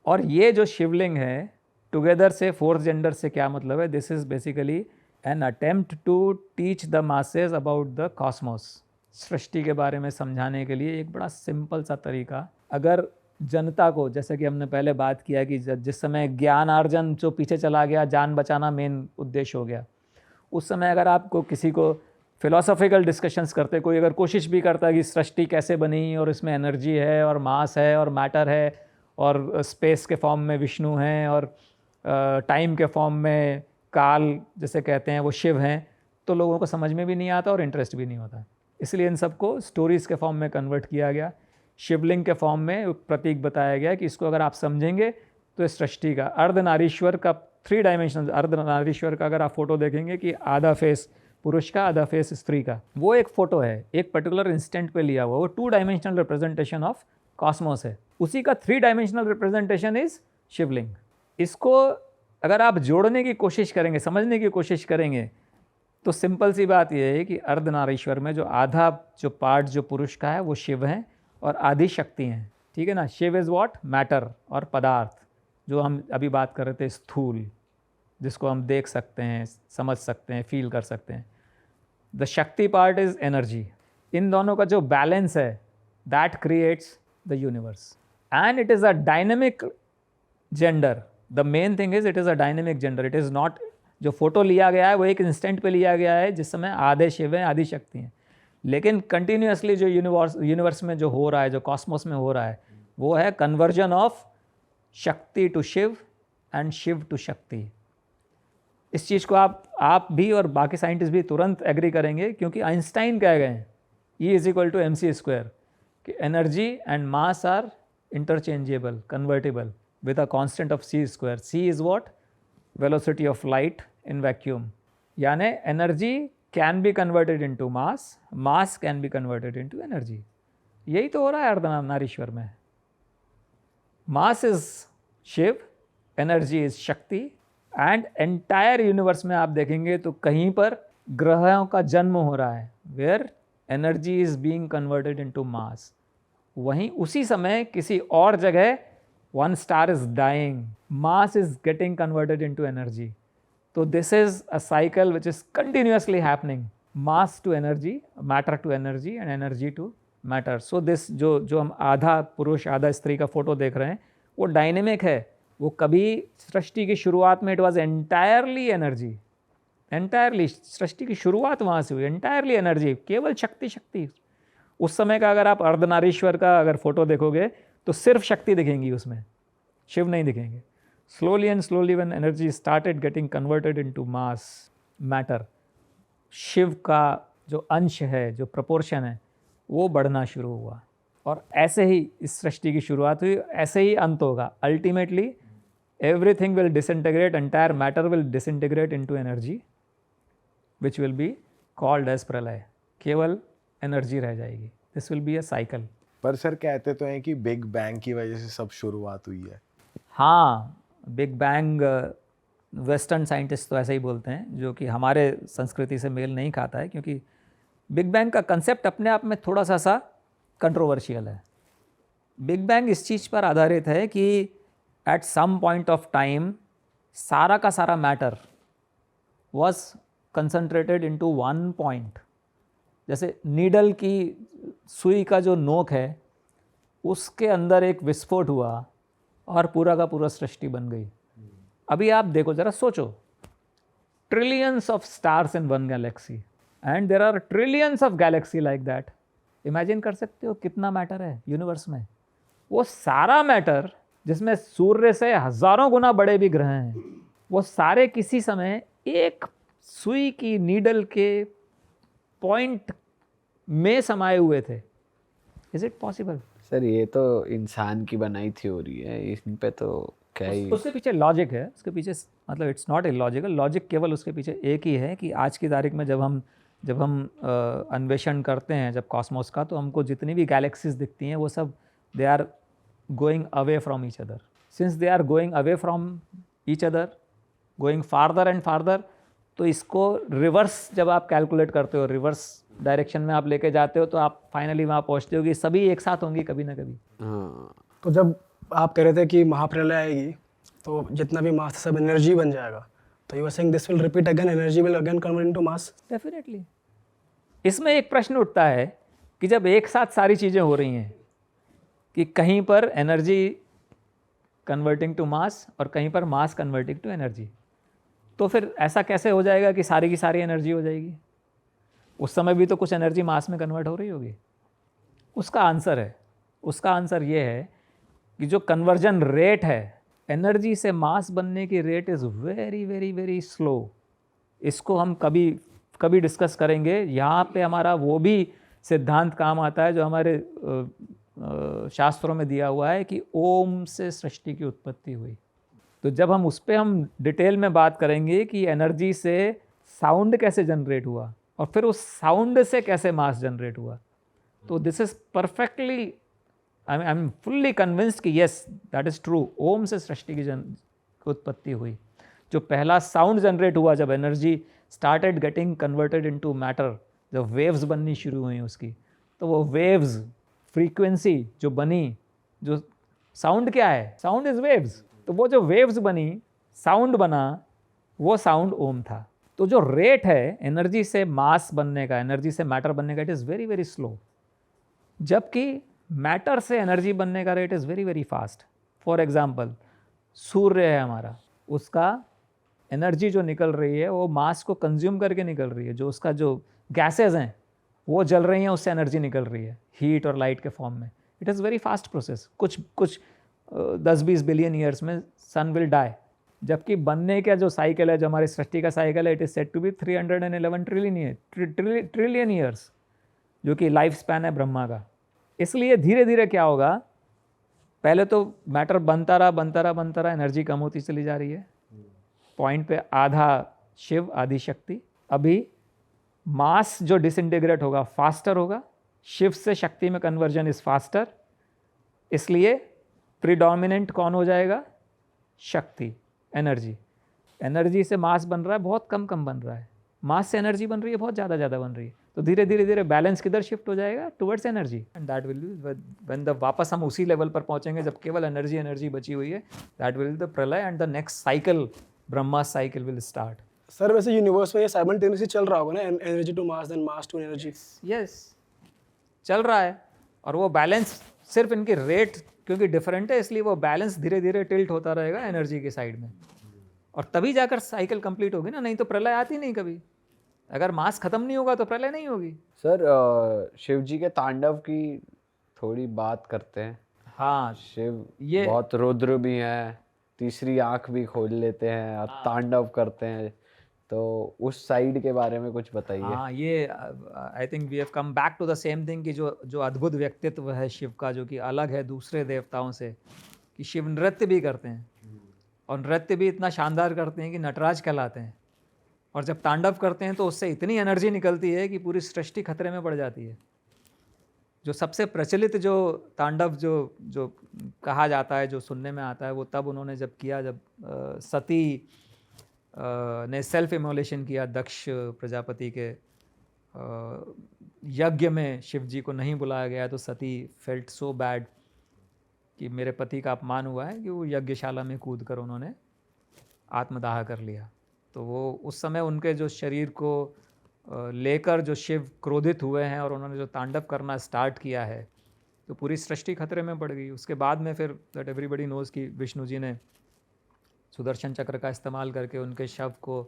[SPEAKER 2] और ये जो शिवलिंग है टुगेदर से फोर्थ जेंडर से क्या मतलब है? This is basically an attempt to teach the masses about the cosmos. सृष्टि के बारे में समझाने के लिए एक बड़ा सिंपल सा तरीका, अगर जनता को, जैसे कि हमने पहले बात किया कि जिस समय ज्ञानार्जन जो पीछे चला गया, जान बचाना मेन उद्देश्य हो गया, उस समय अगर आपको किसी को फिलोसॉफिकल डिस्कशंस करते, कोई अगर कोशिश भी करता है कि सृष्टि कैसे बनी और इसमें एनर्जी है और मास है और मैटर है और स्पेस के फॉर्म में विष्णु हैं और टाइम के फॉर्म में काल जैसे कहते हैं वो शिव हैं, तो लोगों को समझ में भी नहीं आता और इंटरेस्ट भी नहीं होता। इसलिए इन सबको स्टोरीज़ के फॉर्म में कन्वर्ट किया गया, शिवलिंग के फॉर्म में एक प्रतीक बताया गया कि इसको अगर आप समझेंगे तो इस सृष्टि का अर्धनारीश्वर का 3 डायमेंशनल अर्धनारीश्वर का अगर आप फोटो देखेंगे कि आधा फेस पुरुष का आधा फेस स्त्री का, वो एक फ़ोटो है, एक पर्टिकुलर इंस्टेंट पे लिया हुआ, वो 2 डायमेंशनल रिप्रेजेंटेशन ऑफ कॉस्मोस है। उसी का 3 डायमेंशनल रिप्रेजेंटेशन इज़ शिवलिंग। इसको अगर आप जोड़ने की कोशिश करेंगे, समझने की कोशिश करेंगे, तो सिंपल सी बात यह है कि अर्धनारीश्वर में जो आधा जो पार्ट जो पुरुष का है वो शिव हैं और आधी शक्ति हैं, ठीक है ना। Shiv is what? मैटर और पदार्थ, जो हम अभी बात कर रहे थे, स्थूल, जिसको हम देख सकते हैं, समझ सकते हैं, फील कर सकते हैं। द शक्ति पार्ट इज़ एनर्जी। इन दोनों का जो बैलेंस है that creates the universe and it is a dynamic gender. The main thing is it is a dynamic gender. It is not, जो फोटो लिया गया है वो एक इंस्टेंट पे लिया गया है जिस समय आधे शिव हैं आधी शक्ति हैं, लेकिन कंटिन्यूसली जो यूनिवर्स में जो हो रहा है, जो कॉस्मोस में हो रहा है, वो है conversion of Shakti to Shiv and Shiv to Shakti. इस चीज़ को आप भी और बाकी साइंटिस्ट भी तुरंत एग्री करेंगे, क्योंकि आइंस्टाइन कह गए हैं E=mc², कि energy and mass are interchangeable, convertible with a constant of c². c is what? Velocity of light in vacuum. यानी energy can be converted into mass, mass can be converted into energy. यही तो हो रहा है अर्धनारीश्वर में। mass is Shiv, energy is शक्ति, and entire universe में आप देखेंगे तो कहीं पर ग्रहों का जन्म हो रहा है, where energy is being converted into mass. वहीं उसी समय किसी और जगह one star is dying, mass is getting converted into energy. So this is a cycle which is continuously happening, mass to energy, matter to energy and energy to matter. So this जो हम आधा पुरुष आधा स्त्री का फोटो देख रहे हैं वो डायनेमिक है। वो कभी सृष्टि की शुरुआत में it was entirely energy, entirely सृष्टि की शुरुआत वहाँ से हुई, entirely energy, केवल शक्ति। उस समय का अगर आप अर्धनारीश्वर का अगर फोटो देखोगे तो सिर्फ शक्ति दिखेंगी, उसमें शिव नहीं दिखेंगे। Slowly and slowly when energy started getting converted into mass, matter, Shiv का जो अंश है, जो प्रोपोर्शन है, वो बढ़ना शुरू हुआ। और ऐसे ही इस सृष्टि की शुरुआत हुई, ऐसे ही अंत होगा। Ultimately everything will disintegrate, entire matter will disintegrate into energy which will be called as pralay. केवल एनर्जी रह जाएगी। This will be a cycle.
[SPEAKER 5] पर सर कहते तो हैं कि बिग बैंग की वजह से सब शुरुआत हुई है।
[SPEAKER 2] हाँ, बिग बैंग वेस्टर्न साइंटिस्ट तो ऐसे ही बोलते हैं, जो कि हमारे संस्कृति से मेल नहीं खाता है, क्योंकि बिग बैंग का कंसेप्ट अपने आप में थोड़ा सा कंट्रोवर्शियल है। बिग बैंग इस चीज़ पर आधारित है कि at some point of time सारा का सारा matter was concentrated into one point. जैसे नीडल की सुई का जो नोक है उसके अंदर एक विस्फोट हुआ और पूरा का पूरा सृष्टि बन गई। अभी आप देखो, ज़रा सोचो, trillions of stars in one galaxy and there are trillions of galaxy like that. Imagine कर सकते हो कितना मैटर है यूनिवर्स में। वो सारा मैटर, जिसमें सूर्य से हज़ारों गुना बड़े भी ग्रह हैं, वो सारे किसी समय एक सुई की नीडल के पॉइंट में समाये हुए थे। Is it possible?
[SPEAKER 3] सर ये तो इंसान की बनाई थ्योरी है, इन पे तो क्या ही।
[SPEAKER 2] उसके पीछे लॉजिक है, उसके पीछे मतलब इट्स नॉट इलॉजिकल। लॉजिक केवल उसके पीछे एक ही है कि आज की तारीख में जब हम अन्वेषण करते हैं जब कॉस्मोस का, तो हमको जितनी भी गैलेक्सीज दिखती हैं वो सब they are going away from each other. Since they are going away from each other, going farther and farther, तो इसको रिवर्स जब आप कैलकुलेट करते हो, रिवर्स डायरेक्शन में आप लेके जाते हो, तो आप फाइनली वहाँ पहुँचते हो कि सभी एक साथ होंगी कभी ना कभी।
[SPEAKER 3] हाँ,
[SPEAKER 4] तो जब आप कह रहे थे कि महाप्रलय आएगी तो जितना भी मास सब एनर्जी बन जाएगा, तो you are saying this will repeat again, energy will again convert into mass?
[SPEAKER 2] Definitely. इसमें एक प्रश्न उठता है कि जब एक साथ सारी चीज़ें हो रही हैं कि कहीं पर एनर्जी कन्वर्टिंग टू मास और कहीं पर मास कन्वर्टिंग टू एनर्जी, तो फिर ऐसा कैसे हो जाएगा कि सारी की सारी एनर्जी हो जाएगी? उस समय भी तो कुछ एनर्जी मास में कन्वर्ट हो रही होगी। उसका आंसर ये है कि जो कन्वर्जन रेट है एनर्जी से मास बनने की rate is very very very slow. इसको हम कभी डिस्कस करेंगे। यहाँ पे हमारा वो भी सिद्धांत काम आता है जो हमारे शास्त्रों में दिया हुआ है कि ओम से सृष्टि की उत्पत्ति हुई। तो जब हम उस पर हम डिटेल में बात करेंगे कि एनर्जी से साउंड कैसे जनरेट हुआ और फिर उस साउंड से कैसे मास जनरेट हुआ, तो this is perfectly, I am fully convinced कि येस दैट इज़ ट्रू। ओम से सृष्टि की उत्पत्ति हुई। जो पहला साउंड जनरेट हुआ, जब energy started getting converted into matter, जब वेव्स बननी शुरू हुई उसकी, तो वो वेव्स फ्रीक्वेंसी जो बनी, जो साउंड क्या है, साउंड इज़ वेव्स, तो वो जो वेव्स बनी, साउंड बना, वो साउंड ओम था। तो जो रेट है एनर्जी से मास बनने का, एनर्जी से मैटर बनने का, it is very very slow, जबकि मैटर से एनर्जी बनने का rate is very very fast. For example, सूर्य है हमारा, उसका एनर्जी जो निकल रही है वो मास को कंज्यूम करके निकल रही है। जो उसका जो गैसेज हैं वो जल रही हैं, उससे एनर्जी निकल रही है हीट और लाइट के फॉर्म में। It is very fast process. कुछ 10-20 बिलियन ईयर्स में सन विल डाई, जबकि बनने का जो साइकिल है, जो हमारी सृष्टि का साइकिल है, it is set to be 311 trillion years, जो कि लाइफ स्पैन है ब्रह्मा का। इसलिए धीरे धीरे क्या होगा, पहले तो मैटर बनता रहा, एनर्जी कम होती चली जा रही है। पॉइंट पे आधा शिव आधी शक्ति। अभी मास जो डिसइंटीग्रेट होगा फास्टर होगा, शिव से शक्ति में कन्वर्जन इज़ फास्टर, इसलिए प्रीडोमिनेंट कौन हो जाएगा, शक्ति, एनर्जी। एनर्जी से मास बन रहा है, बहुत कम बन रहा है, मास से एनर्जी बन रही है, बहुत ज़्यादा बन रही है। तो धीरे धीरे बैलेंस किधर शिफ्ट हो जाएगा, towards energy. And that will be when the वापस हम उसी लेवल पर पहुंचेंगे जब केवल एनर्जी बची हुई है, that will the pralay and the next cycle, Brahma cycle will start.
[SPEAKER 4] Sir वैसे यूनिवर्स में ये साइमल्टेनियसली चल रहा होगा ना, energy to mass then mass to energy?
[SPEAKER 2] Yes, चल रहा है। और वो बैलेंस सिर्फ इनकी रेट क्योंकि डिफरेंट है, इसलिए वो बैलेंस धीरे धीरे टिल्ट होता रहेगा एनर्जी के साइड में, और तभी जाकर साइकिल कंप्लीट होगी ना। नहीं तो प्रलय आती नहीं कभी। अगर मास खत्म नहीं होगा तो प्रलय नहीं होगी।
[SPEAKER 3] सर शिव जी के तांडव की थोड़ी बात करते हैं।
[SPEAKER 2] हाँ,
[SPEAKER 3] शिव
[SPEAKER 2] ये
[SPEAKER 3] बहुत रुद्र भी हैं, तीसरी आंख भी खोल लेते हैं और तांडव करते हैं, तो उस साइड के बारे में कुछ बताइए।
[SPEAKER 2] हाँ, ये I think we have come back to the same thing कि जो अद्भुत व्यक्तित्व है शिव का, जो कि अलग है दूसरे देवताओं से, कि शिव नृत्य भी करते हैं और नृत्य भी इतना शानदार करते हैं कि नटराज कहलाते हैं। और जब तांडव करते हैं तो उससे इतनी एनर्जी निकलती है कि पूरी सृष्टि खतरे में पड़ जाती है। जो सबसे प्रचलित जो तांडव जो जो कहा जाता है, जो सुनने में आता है, वो तब उन्होंने जब किया जब सती ने सेल्फ इमोलेशन किया दक्ष प्रजापति के यज्ञ में शिव जी को नहीं बुलाया गया, तो सती फेल्ट सो बैड कि मेरे पति का अपमान हुआ है, कि वो यज्ञशाला में कूद कर उन्होंने आत्मदाह कर लिया। तो वो उस समय उनके जो शरीर को लेकर जो शिव क्रोधित हुए हैं और उन्होंने जो तांडव करना स्टार्ट किया है, तो पूरी सृष्टि खतरे में पड़ गई। उसके बाद में फिर दैट एवरीबडी नोज़ कि विष्णु जी ने सुदर्शन चक्र का इस्तेमाल करके उनके शव को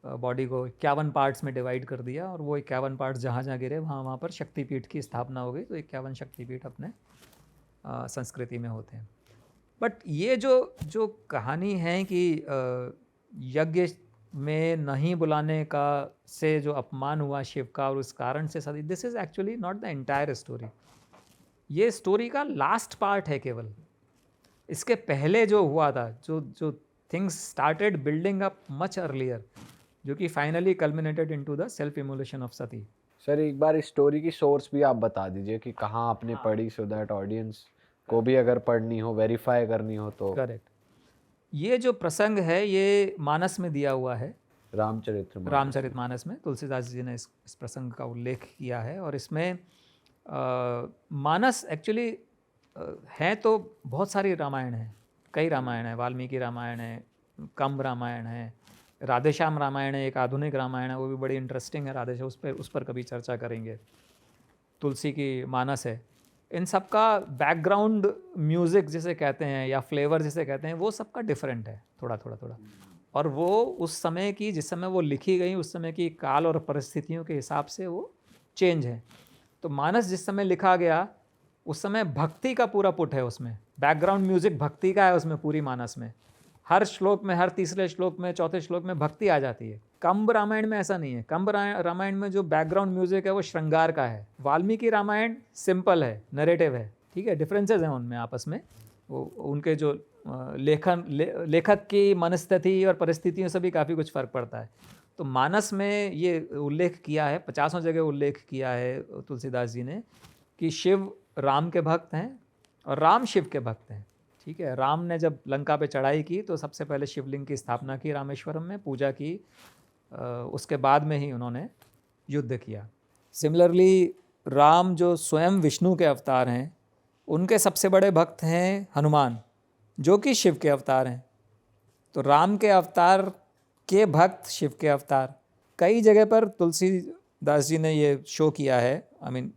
[SPEAKER 2] बॉडी को 51 पार्ट्स में डिवाइड कर दिया, और वो 51 पार्ट्स जहाँ जहाँ गिरे वहाँ पर शक्तिपीठ की स्थापना हो गई। तो 51 शक्तिपीठ अपने संस्कृति में होते हैं। बट ये जो कहानी है कि यज्ञ में नहीं बुलाने का से जो अपमान हुआ शिव का और उस कारण से Sati, this is actually not the entire story. ये स्टोरी का लास्ट पार्ट है केवल। इसके पहले जो हुआ था, जो things started building up much earlier, जो कि finally culminated into the self immolation of Sati.
[SPEAKER 3] Sir एक बार इस स्टोरी की सोर्स भी आप बता दीजिए कि कहाँ आपने पढ़ी, सो दैट ऑडियंस को भी अगर पढ़नी हो, वेरीफाई करनी हो तो।
[SPEAKER 2] करेक्ट। ये जो प्रसंग है ये मानस में दिया हुआ है, रामचरितमानस में तुलसीदास जी ने इस प्रसंग का उल्लेख किया है। और इसमें मानस एक्चुअली हैं तो बहुत सारी रामायण हैं, कई रामायण हैं। वाल्मीकि रामायण है, कंब रामायण है, राधेश्याम रामायण है, एक आधुनिक रामायण है, वो भी बड़ी इंटरेस्टिंग है राधेश्याम, उस पर कभी चर्चा करेंगे। तुलसी की मानस है। इन सब का बैकग्राउंड म्यूज़िक जिसे कहते हैं या फ्लेवर जिसे कहते हैं, वो सबका डिफरेंट है थोड़ा थोड़ा। और वो उस समय की, जिस समय वो लिखी गई, उस समय की काल और परिस्थितियों के हिसाब से वो चेंज है। तो मानस जिस समय लिखा गया उस समय भक्ति का पूरा पुट है उसमें, बैकग्राउंड म्यूज़िक भक्ति का है उसमें पूरी मानस में। हर श्लोक में, हर तीसरे श्लोक में, चौथे श्लोक में भक्ति आ जाती है। कंब रामायण में ऐसा नहीं है। कंब रामायण में जो बैकग्राउंड म्यूजिक है वो श्रृंगार का है। वाल्मीकि रामायण सिंपल है, नरेटिव है, ठीक है, डिफरेंसेस हैं उनमें आपस में। वो उनके जो लेखक की मनस्थिति और परिस्थितियों से भी काफ़ी कुछ फ़र्क पड़ता है। तो मानस में ये उल्लेख किया है, 50 जगह उल्लेख किया है तुलसीदास जी ने कि शिव राम के भक्त हैं और राम शिव के भक्त हैं, ठीक है। राम ने जब लंका पे चढ़ाई की तो सबसे पहले शिवलिंग की स्थापना की रामेश्वरम में, पूजा की, उसके बाद में ही उन्होंने युद्ध किया। सिमिलरली राम जो स्वयं विष्णु के अवतार हैं, उनके सबसे बड़े भक्त हैं हनुमान, जो कि शिव के अवतार हैं। तो राम के अवतार के भक्त शिव के अवतार। कई जगह पर तुलसीदास जी ने ये शो किया है,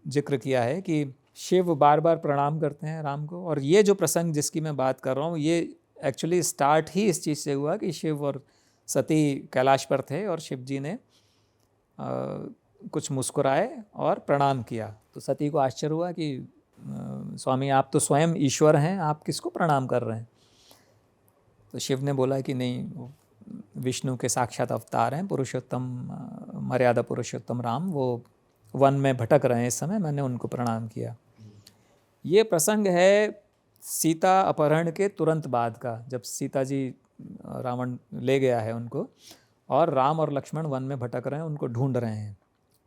[SPEAKER 2] जिक्र किया है कि शिव बार बार प्रणाम करते हैं राम को। और ये जो प्रसंग जिसकी मैं बात कर रहा हूँ, ये एक्चुअली स्टार्ट ही इस चीज़ से हुआ कि शिव और सती कैलाश पर थे और शिव जी ने कुछ मुस्कुराए और प्रणाम किया। तो सती को आश्चर्य हुआ कि स्वामी आप तो स्वयं ईश्वर हैं, आप किसको प्रणाम कर रहे हैं? तो शिव ने बोला कि नहीं, विष्णु के साक्षात अवतार हैं, पुरुषोत्तम, मर्यादा पुरुषोत्तम राम, वो वन में भटक रहे हैं इस समय, मैंने उनको प्रणाम किया। ये प्रसंग है सीता अपहरण के तुरंत बाद का, जब सीता जी रावण ले गया है उनको और राम और लक्ष्मण वन में भटक रहे हैं, उनको ढूंढ रहे हैं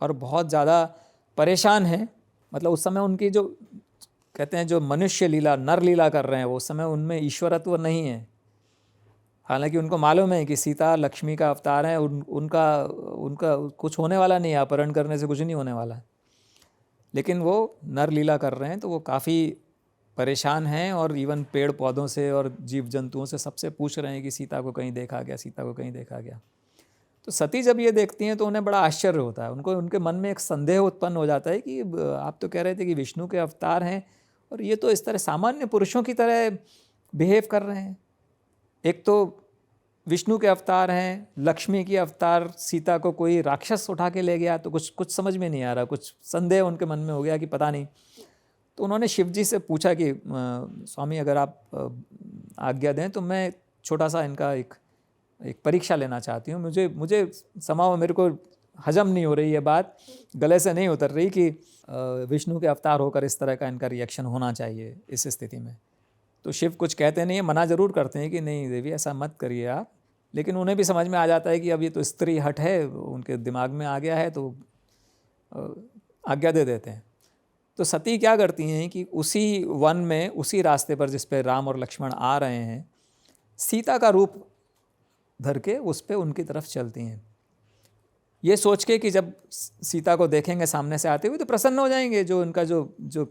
[SPEAKER 2] और बहुत ज़्यादा परेशान हैं। मतलब उस समय उनकी जो कहते हैं जो मनुष्य लीला, नर लीला कर रहे हैं, वो उस समय उनमें ईश्वरत्व नहीं है। हालांकि उनको मालूम है कि सीता लक्ष्मी का अवतार है, उनका कुछ होने वाला नहीं है, अपहरण करने से कुछ नहीं होने वाला, लेकिन वो नर लीला कर रहे हैं। तो वो काफ़ी परेशान हैं और इवन पेड़ पौधों से और जीव जंतुओं से सबसे पूछ रहे हैं कि सीता को कहीं देखा गया, सीता को कहीं देखा गया। तो सती जब ये देखती हैं तो उन्हें बड़ा आश्चर्य होता है, उनके मन में एक संदेह उत्पन्न हो जाता है कि आप तो कह रहे थे कि विष्णु के अवतार हैं और ये तो इस तरह सामान्य पुरुषों की तरह बिहेव कर रहे हैं। एक तो विष्णु के अवतार हैं, लक्ष्मी की अवतार, सीता को कोई राक्षस उठा के ले गया, तो कुछ समझ में नहीं आ रहा, कुछ संदेह उनके मन में हो गया कि पता नहीं। तो उन्होंने शिव जी से पूछा कि स्वामी अगर आप आज्ञा दें तो मैं छोटा सा इनका एक परीक्षा लेना चाहती हूँ। मुझे समाव मेरे को हजम नहीं हो रही ये बात, गले से नहीं उतर रही कि विष्णु के अवतार होकर इस तरह का इनका रिएक्शन होना चाहिए इस स्थिति में। तो शिव कुछ कहते नहीं है, मना ज़रूर करते हैं कि नहीं देवी ऐसा मत करिए आप, लेकिन उन्हें भी समझ में आ जाता है कि अब ये तो स्त्री हट है, उनके दिमाग में आ गया है, तो आज्ञा दे देते हैं। तो सती क्या करती हैं कि उसी वन में, उसी रास्ते पर जिस पे राम और लक्ष्मण आ रहे हैं, सीता का रूप धर के उस पे उनकी तरफ चलती हैं, ये सोच के कि जब सीता को देखेंगे सामने से आते हुए तो प्रसन्न हो जाएंगे, जो उनका जो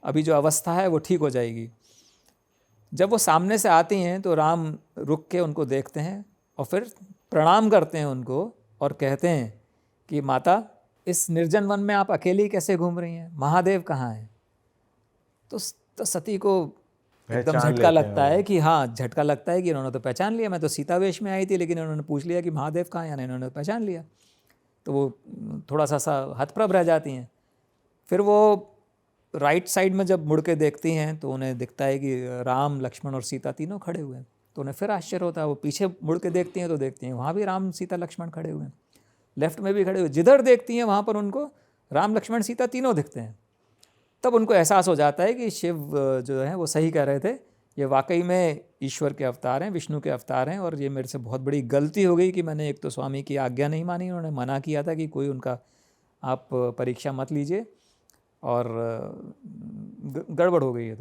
[SPEAKER 2] अभी जो अवस्था है वो ठीक हो जाएगी। जब वो सामने से आती हैं तो राम रुक के उनको देखते हैं और फिर प्रणाम करते हैं उनको और कहते हैं कि माता, इस निर्जन वन में आप अकेली कैसे घूम रही हैं, महादेव कहाँ हैं? तो सती को एकदम
[SPEAKER 5] पहचान
[SPEAKER 2] झटका
[SPEAKER 5] लेते
[SPEAKER 2] लगता
[SPEAKER 5] हैं
[SPEAKER 2] है कि हाँ, झटका लगता है कि इन्होंने तो पहचान लिया, मैं तो सीता वेश में आई थी लेकिन इन्होंने पूछ लिया कि महादेव कहाँ हैं, यानी इन्होंने तो पहचान लिया। तो वो थोड़ा सा हतप्रभ रह जाती हैं। फिर वो राइट साइड में जब मुड़ के देखती हैं तो उन्हें दिखता है कि राम, लक्ष्मण और सीता तीनों खड़े हुए हैं। तो उन्हें फिर आश्चर्य होता है, वो पीछे मुड़ के देखती हैं तो देखती हैं वहाँ भी राम, सीता, लक्ष्मण खड़े हुए हैं, लेफ्ट में भी खड़े हुए, जिधर देखती हैं वहाँ पर उनको राम, लक्ष्मण, सीता तीनों दिखते हैं। तब उनको एहसास हो जाता है कि शिव जो है वो सही कह रहे थे, ये वाकई में ईश्वर के अवतार हैं, विष्णु के अवतार हैं, और ये मेरे से बहुत बड़ी गलती हो गई कि मैंने एक तो स्वामी की आज्ञा नहीं मानी, उन्होंने मना किया था कि कोई उनका आप परीक्षा मत लीजिए, और गड़बड़ हो गई है।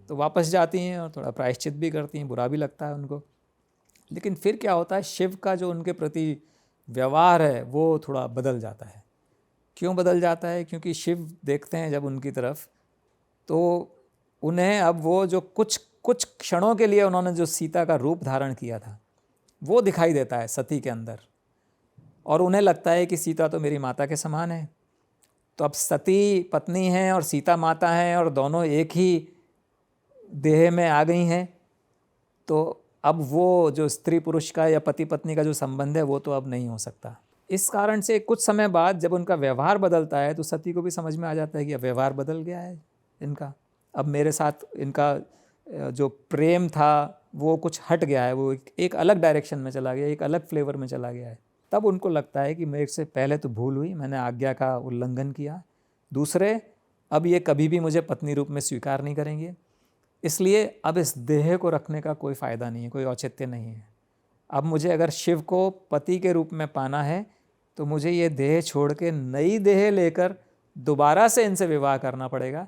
[SPEAKER 2] तो वापस जाती हैं और थोड़ा प्रायश्चित भी करती हैं, बुरा भी लगता है उनको। लेकिन फिर क्या होता है, शिव का जो उनके प्रति व्यवहार है वो थोड़ा बदल जाता है। क्यों बदल जाता है? क्योंकि शिव देखते हैं जब उनकी तरफ तो उन्हें अब वो जो कुछ क्षणों के लिए उन्होंने जो सीता का रूप धारण किया था वो दिखाई देता है सती के अंदर, और उन्हें लगता है कि सीता तो मेरी माता के समान है। तो अब सती पत्नी हैं और सीता माता हैं और दोनों एक ही देह में आ गई हैं, तो अब वो जो स्त्री पुरुष का या पति पत्नी का जो संबंध है वो तो अब नहीं हो सकता। इस कारण से कुछ समय बाद जब उनका व्यवहार बदलता है तो सती को भी समझ में आ जाता है कि अब व्यवहार बदल गया है इनका, अब मेरे साथ इनका जो प्रेम था वो कुछ हट गया है, वो एक अलग डायरेक्शन में चला गया, एक अलग फ्लेवर में चला गया है। तब उनको लगता है कि मेरे से पहले तो भूल हुई, मैंने आज्ञा का उल्लंघन किया, दूसरे अब ये कभी भी मुझे पत्नी रूप में स्वीकार नहीं करेंगे, इसलिए अब इस देह को रखने का कोई फ़ायदा नहीं है, कोई औचित्य नहीं है। अब मुझे अगर शिव को पति के रूप में पाना है तो मुझे ये देह छोड़ के नई देह लेकर दोबारा से इनसे विवाह करना पड़ेगा,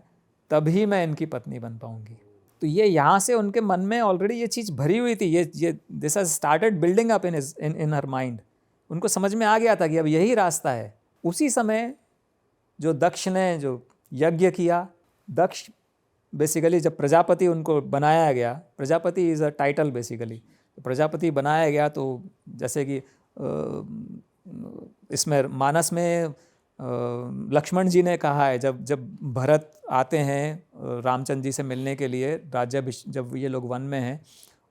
[SPEAKER 2] तभी मैं इनकी पत्नी बन पाऊंगी। तो ये यहाँ से उनके मन में ऑलरेडी ये चीज़ भरी हुई थी, ये this has started building up in her mind. उनको समझ में आ गया था कि अब यही रास्ता है। उसी समय जो दक्ष ने जो यज्ञ किया, दक्ष बेसिकली जब प्रजापति उनको बनाया गया, Prajapati is a title basically, तो प्रजापति बनाया गया तो जैसे कि इसमें मानस में लक्ष्मण जी ने कहा है, जब भरत आते हैं रामचंद्र जी से मिलने के लिए, जब ये लोग वन में हैं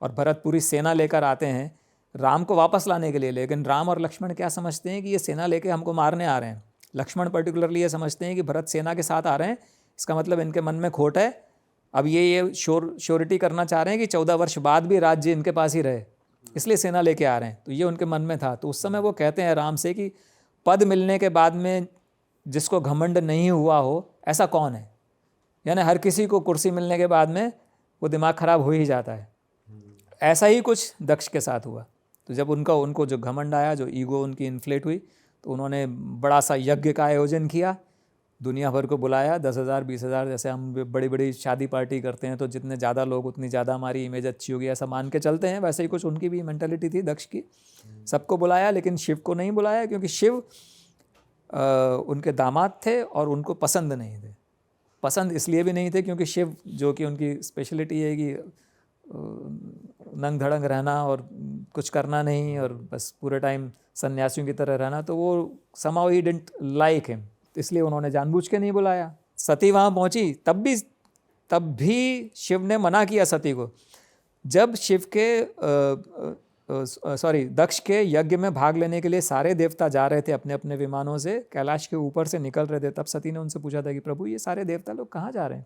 [SPEAKER 2] और भरत पूरी सेना लेकर आते हैं राम को वापस लाने के लिए, लेकिन राम और लक्ष्मण क्या समझते हैं कि ये सेना लेके हमको मारने आ रहे हैं। लक्ष्मण पर्टिकुलरली ये समझते हैं कि भरत सेना के साथ आ रहे हैं, इसका मतलब इनके मन में खोट है, अब ये श्योरिटी करना चाह रहे हैं कि 14 वर्ष बाद भी राज्य इनके पास ही रहे, इसलिए सेना लेके आ रहे हैं। तो ये उनके मन में था। तो उस समय वो कहते हैं राम से कि पद मिलने के बाद में जिसको घमंड नहीं हुआ हो ऐसा कौन है, यानी हर किसी को कुर्सी मिलने के बाद में वो दिमाग ख़राब हो ही जाता है। ऐसा ही कुछ दक्ष के साथ हुआ। तो जब उनको जो घमंड आया, जो ईगो उनकी इन्फ्लेट हुई, तो उन्होंने बड़ा सा यज्ञ का आयोजन किया, दुनिया भर को बुलाया, 10,000 20,000, जैसे हम बड़ी बड़ी शादी पार्टी करते हैं तो जितने ज़्यादा लोग उतनी ज़्यादा हमारी इमेज अच्छी होगी ऐसा मान के चलते हैं, वैसे ही कुछ उनकी भी मेंटालिटी थी दक्ष की। सबको बुलाया लेकिन शिव को नहीं बुलाया, क्योंकि शिव उनके दामाद थे और उनको पसंद नहीं थे। पसंद इसलिए भी नहीं थे क्योंकि शिव, जो कि उनकी स्पेशलिटी है कि नंग धड़ंग रहना और कुछ करना नहीं और बस पूरे टाइम सन्यासियों की तरह रहना, तो वो somehow he didn't like him, इसलिए उन्होंने जानबूझ के नहीं बुलाया। सती वहाँ पहुँची तब भी शिव ने मना किया सती को। जब शिव के दक्ष के यज्ञ में भाग लेने के लिए सारे देवता जा रहे थे अपने अपने विमानों से, कैलाश के ऊपर से निकल रहे थे, तब सती ने उनसे पूछा था कि प्रभु ये सारे देवता लोग कहाँ जा रहे हैं?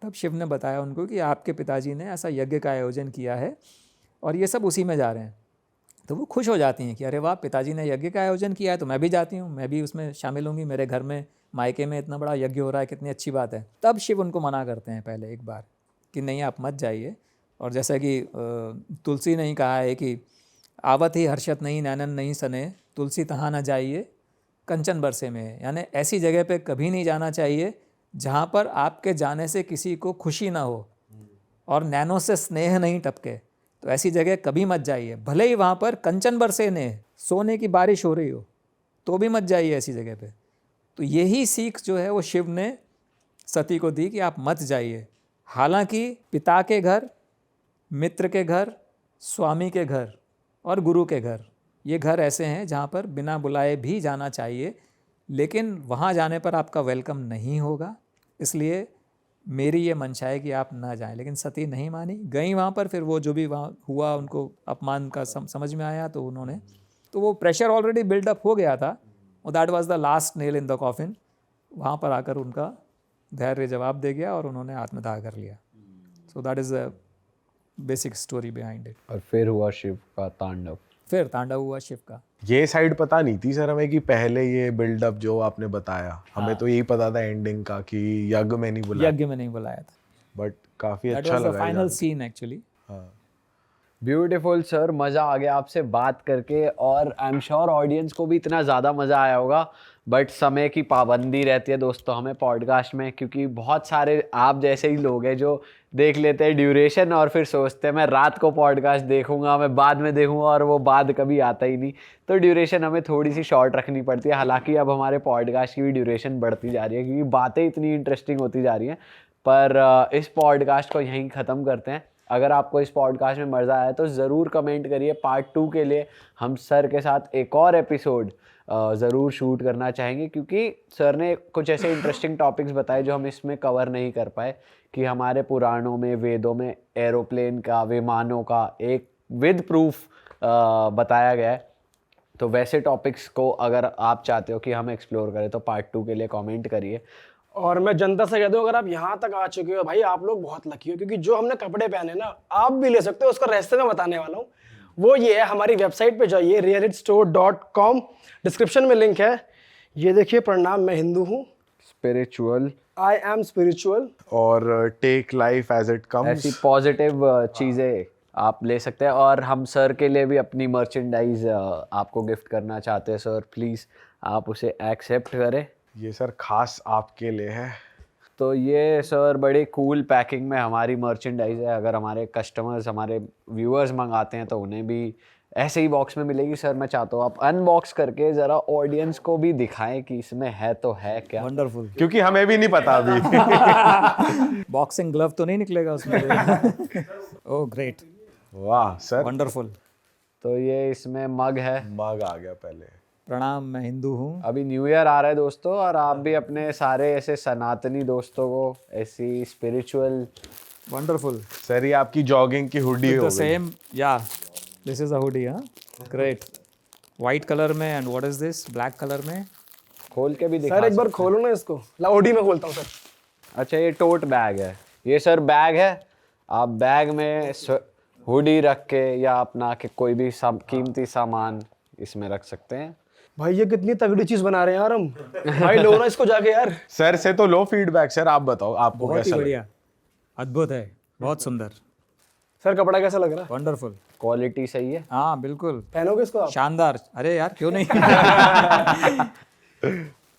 [SPEAKER 2] तब शिव ने बताया उनको कि आपके पिताजी ने ऐसा यज्ञ का आयोजन किया है और ये सब उसी में जा रहे हैं। तो वो खुश हो जाती हैं कि अरे वाह, पिताजी ने यज्ञ का आयोजन किया है तो मैं भी जाती हूँ, मैं भी उसमें शामिल होंगी, मेरे घर में मायके में इतना बड़ा यज्ञ हो रहा है, कितनी अच्छी बात है। तब शिव उनको मना करते हैं पहले एक बार कि नहीं, आप मत जाइए। और जैसा कि तुलसी ने ही कहा है कि आवत ही हर्षत नहीं, नैनन नहीं सने, तुलसी तहाँ न जाइए, कंचन बरसे में है, यानी ऐसी जगह पे कभी नहीं जाना चाहिए जहाँ पर आपके जाने से किसी को खुशी ना हो और नैनो से स्नेह नहीं टपके। तो ऐसी जगह कभी मत जाइए, भले ही वहाँ पर कंचन बरसे ने सोने की बारिश हो रही हो तो भी मत जाइए ऐसी जगह पे। तो यही सीख जो है वो शिव ने सती को दी कि आप मत जाइए। हालांकि पिता के घर, मित्र के घर, स्वामी के घर और गुरु के घर, ये घर ऐसे हैं जहाँ पर बिना बुलाए भी जाना चाहिए, लेकिन वहाँ जाने पर आपका वेलकम नहीं होगा। इसलिए मेरी ये मंशा है कि आप ना जाएं। लेकिन सती नहीं मानी, गई वहाँ पर। फिर वो जो भी वहाँ हुआ उनको अपमान का समझ में आया, तो उन्होंने, तो वो प्रेशर ऑलरेडी बिल्डअप हो गया था, और that was the last nail in the coffin. वहाँ पर आकर उनका धैर्य जवाब दे गया और उन्होंने आत्मदाह कर लिया। So that is a basic story behind it.
[SPEAKER 3] और फिर हुआ शिव का तांडव।
[SPEAKER 2] फिर तांडव हुआ शिव का।
[SPEAKER 5] ये साइड पता नहीं थी सर हमें कि पहले ये बिल्डअप जो आपने बताया, हमें तो यही पता था एंडिंग का कि यज्ञ में नहीं बुलाया,
[SPEAKER 2] यज्ञ में नहीं बुलाया था।
[SPEAKER 5] बट काफी
[SPEAKER 2] दैट
[SPEAKER 5] अच्छा
[SPEAKER 2] वाज द
[SPEAKER 5] लगा
[SPEAKER 2] फाइनल सीन एक्चुअली।
[SPEAKER 5] हाँ।
[SPEAKER 3] ब्यूटीफुल सर, मज़ा आ गया आपसे बात करके, और आई एम श्योर ऑडियंस को भी इतना ज़्यादा मज़ा आया होगा। बट समय की पाबंदी रहती है दोस्तों हमें पॉडकास्ट में, क्योंकि बहुत सारे आप जैसे ही लोग हैं जो देख लेते हैं ड्यूरेशन और फिर सोचते हैं मैं रात को पॉडकास्ट देखूंगा, मैं बाद में देखूंगा, और वो बाद कभी आता ही नहीं। तो ड्यूरेशन हमें थोड़ी सी शॉर्ट रखनी पड़ती है। हालांकि अब हमारे पॉडकास्ट की भी ड्यूरेशन बढ़ती जा रही है क्योंकि बातें इतनी इंटरेस्टिंग होती जा रही हैं। पर इस पॉडकास्ट को यहीं ख़त्म करते हैं। अगर आपको इस पॉडकास्ट में मज़ा आया तो ज़रूर कमेंट करिए। पार्ट 2 के लिए हम सर के साथ एक और एपिसोड ज़रूर शूट करना चाहेंगे, क्योंकि सर ने कुछ ऐसे इंटरेस्टिंग टॉपिक्स बताए जो हम इसमें कवर नहीं कर पाए, कि हमारे पुराणों में, वेदों में एरोप्लेन का, विमानों का एक विद प्रूफ बताया गया है। तो वैसे टॉपिक्स को अगर आप चाहते हो कि हम एक्सप्लोर करें तो पार्ट 2 के लिए कमेंट करिए।
[SPEAKER 4] और मैं जनता से कह दूं, अगर आप यहाँ तक आ चुके हो भाई, आप लोग बहुत लकी हो, क्योंकि जो हमने कपड़े पहने ना, आप भी ले सकते हो। उसका रास्ते में बताने वाला हूँ। वो ये है, हमारी वेबसाइट पे जाइए, realitstore.com, डिस्क्रिप्शन में लिंक है। ये देखिए, प्रणाम, मैं हिंदू हूँ,
[SPEAKER 3] स्पिरिचुअल,
[SPEAKER 4] आई एम स्पिरिचुअल,
[SPEAKER 5] और take life as it comes,
[SPEAKER 3] ऐसी पॉजिटिव चीज़ें आप ले सकते हैं। और हम सर के लिए भी अपनी मर्चेंडाइज आपको गिफ्ट करना चाहते हैं सर, प्लीज़ आप उसे एक्सेप्ट करें।
[SPEAKER 5] ये सर खास आपके लिए है।
[SPEAKER 3] तो ये सर बड़ी कूल पैकिंग में हमारी मर्चेंडाइज है। अगर हमारे कस्टमर्स, हमारे व्यूअर्स मंगाते हैं तो उन्हें भी ऐसे ही बॉक्स में मिलेगी। सर मैं चाहता हूँ आप अनबॉक्स करके ज़रा ऑडियंस को भी दिखाएं कि इसमें है तो है क्या।
[SPEAKER 2] वंडरफुल।
[SPEAKER 5] क्योंकि हमें भी नहीं पता अभी।
[SPEAKER 2] बॉक्सिंग ग्लव तो नहीं निकलेगा उसमें? ओह ग्रेट,
[SPEAKER 5] वाह सर,
[SPEAKER 2] वंडरफुल।
[SPEAKER 3] तो ये इसमें मग है।
[SPEAKER 5] मग आ गया पहले।
[SPEAKER 2] प्रणाम, मैं हिंदू हूँ।
[SPEAKER 3] अभी न्यू ईयर आ रहा है दोस्तों, और आप भी अपने सारे ऐसे सनातनी दोस्तों को ऐसी स्पिरिचुअल,
[SPEAKER 2] वंडरफुल।
[SPEAKER 5] सर ये आपकी जॉगिंग की हुडी हो
[SPEAKER 2] द
[SPEAKER 5] गई।
[SPEAKER 2] सेम, या दिस इज अ हुडी, हाँ, ग्रेट। वाइट कलर में, and what is this, black colour में।
[SPEAKER 3] खोल के भी दिखा
[SPEAKER 4] सर एक बार
[SPEAKER 3] सकते
[SPEAKER 4] खोलो ना इसको। लाउडी में खोलता हूँ सर।
[SPEAKER 3] हैं। अच्छा, ये टोट बैग है। ये सर बैग है, आप बैग में हुडी रख के या अपना के कोई भी कीमती सामान इसमें रख सकते हैं।
[SPEAKER 4] भाई ये कितनी तगड़ी चीज बना रहे हैं यार हम। भाई लो ना इसको जाके यार।
[SPEAKER 5] सर से तो लो फीडबैक। सर आप बताओ आपको
[SPEAKER 2] बहुत ही
[SPEAKER 5] कैसा लगा?
[SPEAKER 2] बढ़िया, अद्भुत है, बहुत सुंदर,
[SPEAKER 4] सर कपड़ा कैसा लग रहा है?
[SPEAKER 2] वंडरफुल।
[SPEAKER 3] क्वालिटी सही है।
[SPEAKER 2] हाँ बिल्कुल,
[SPEAKER 4] पहनोगे इसको आप?
[SPEAKER 2] शानदार। अरे यार क्यों नहीं,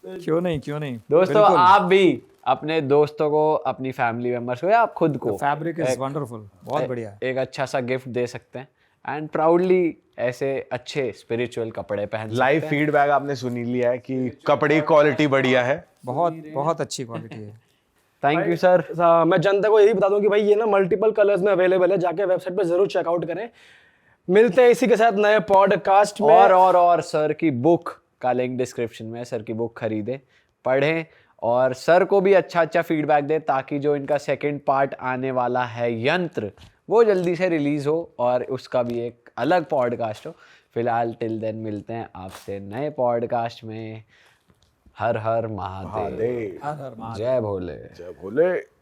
[SPEAKER 2] क्यों नहीं, क्यों नहीं।
[SPEAKER 3] दोस्तों आप भी अपने दोस्तों को, अपनी फैमिली मेंबर्स को, या आप खुद को
[SPEAKER 2] फैब्रिक इज वंडरफुल, बहुत बढ़िया।
[SPEAKER 3] एक अच्छा सा गिफ्ट दे सकते हैं, एंड प्राउडली ऐसे अच्छे स्पिरिचुअल कपड़े पहन सकते
[SPEAKER 5] लाइव
[SPEAKER 3] हैं।
[SPEAKER 5] फीडबैक आपने सुनी लिया है कि कपड़े की क्वालिटी बढ़िया है।
[SPEAKER 2] बहुत बहुत अच्छी क्वालिटी है।
[SPEAKER 3] Thank you sir.
[SPEAKER 4] मैं जनता को यही बता दूं कि भाई ये ना मल्टीपल कलर्स में अवेलेबल है, जाके वेबसाइट पे जरूर चेकआउट करें। मिलते हैं इसी के साथ नए पॉडकास्ट में।
[SPEAKER 3] और सर की बुक का लिंक डिस्क्रिप्शन में है। सर की बुक खरीदें, पढ़ें, और सर को भी अच्छा फीडबैक दें, ताकि जो इनका सेकंड पार्ट आने वाला है यंत्र, वो जल्दी से रिलीज हो और उसका भी एक अलग पॉडकास्ट हो। फिलहाल टिल देन मिलते हैं आपसे नए पॉडकास्ट में। हर हर महादेव,
[SPEAKER 5] महादेव,
[SPEAKER 2] हर हर महादेव।
[SPEAKER 3] जय भोले।
[SPEAKER 5] जय भोले।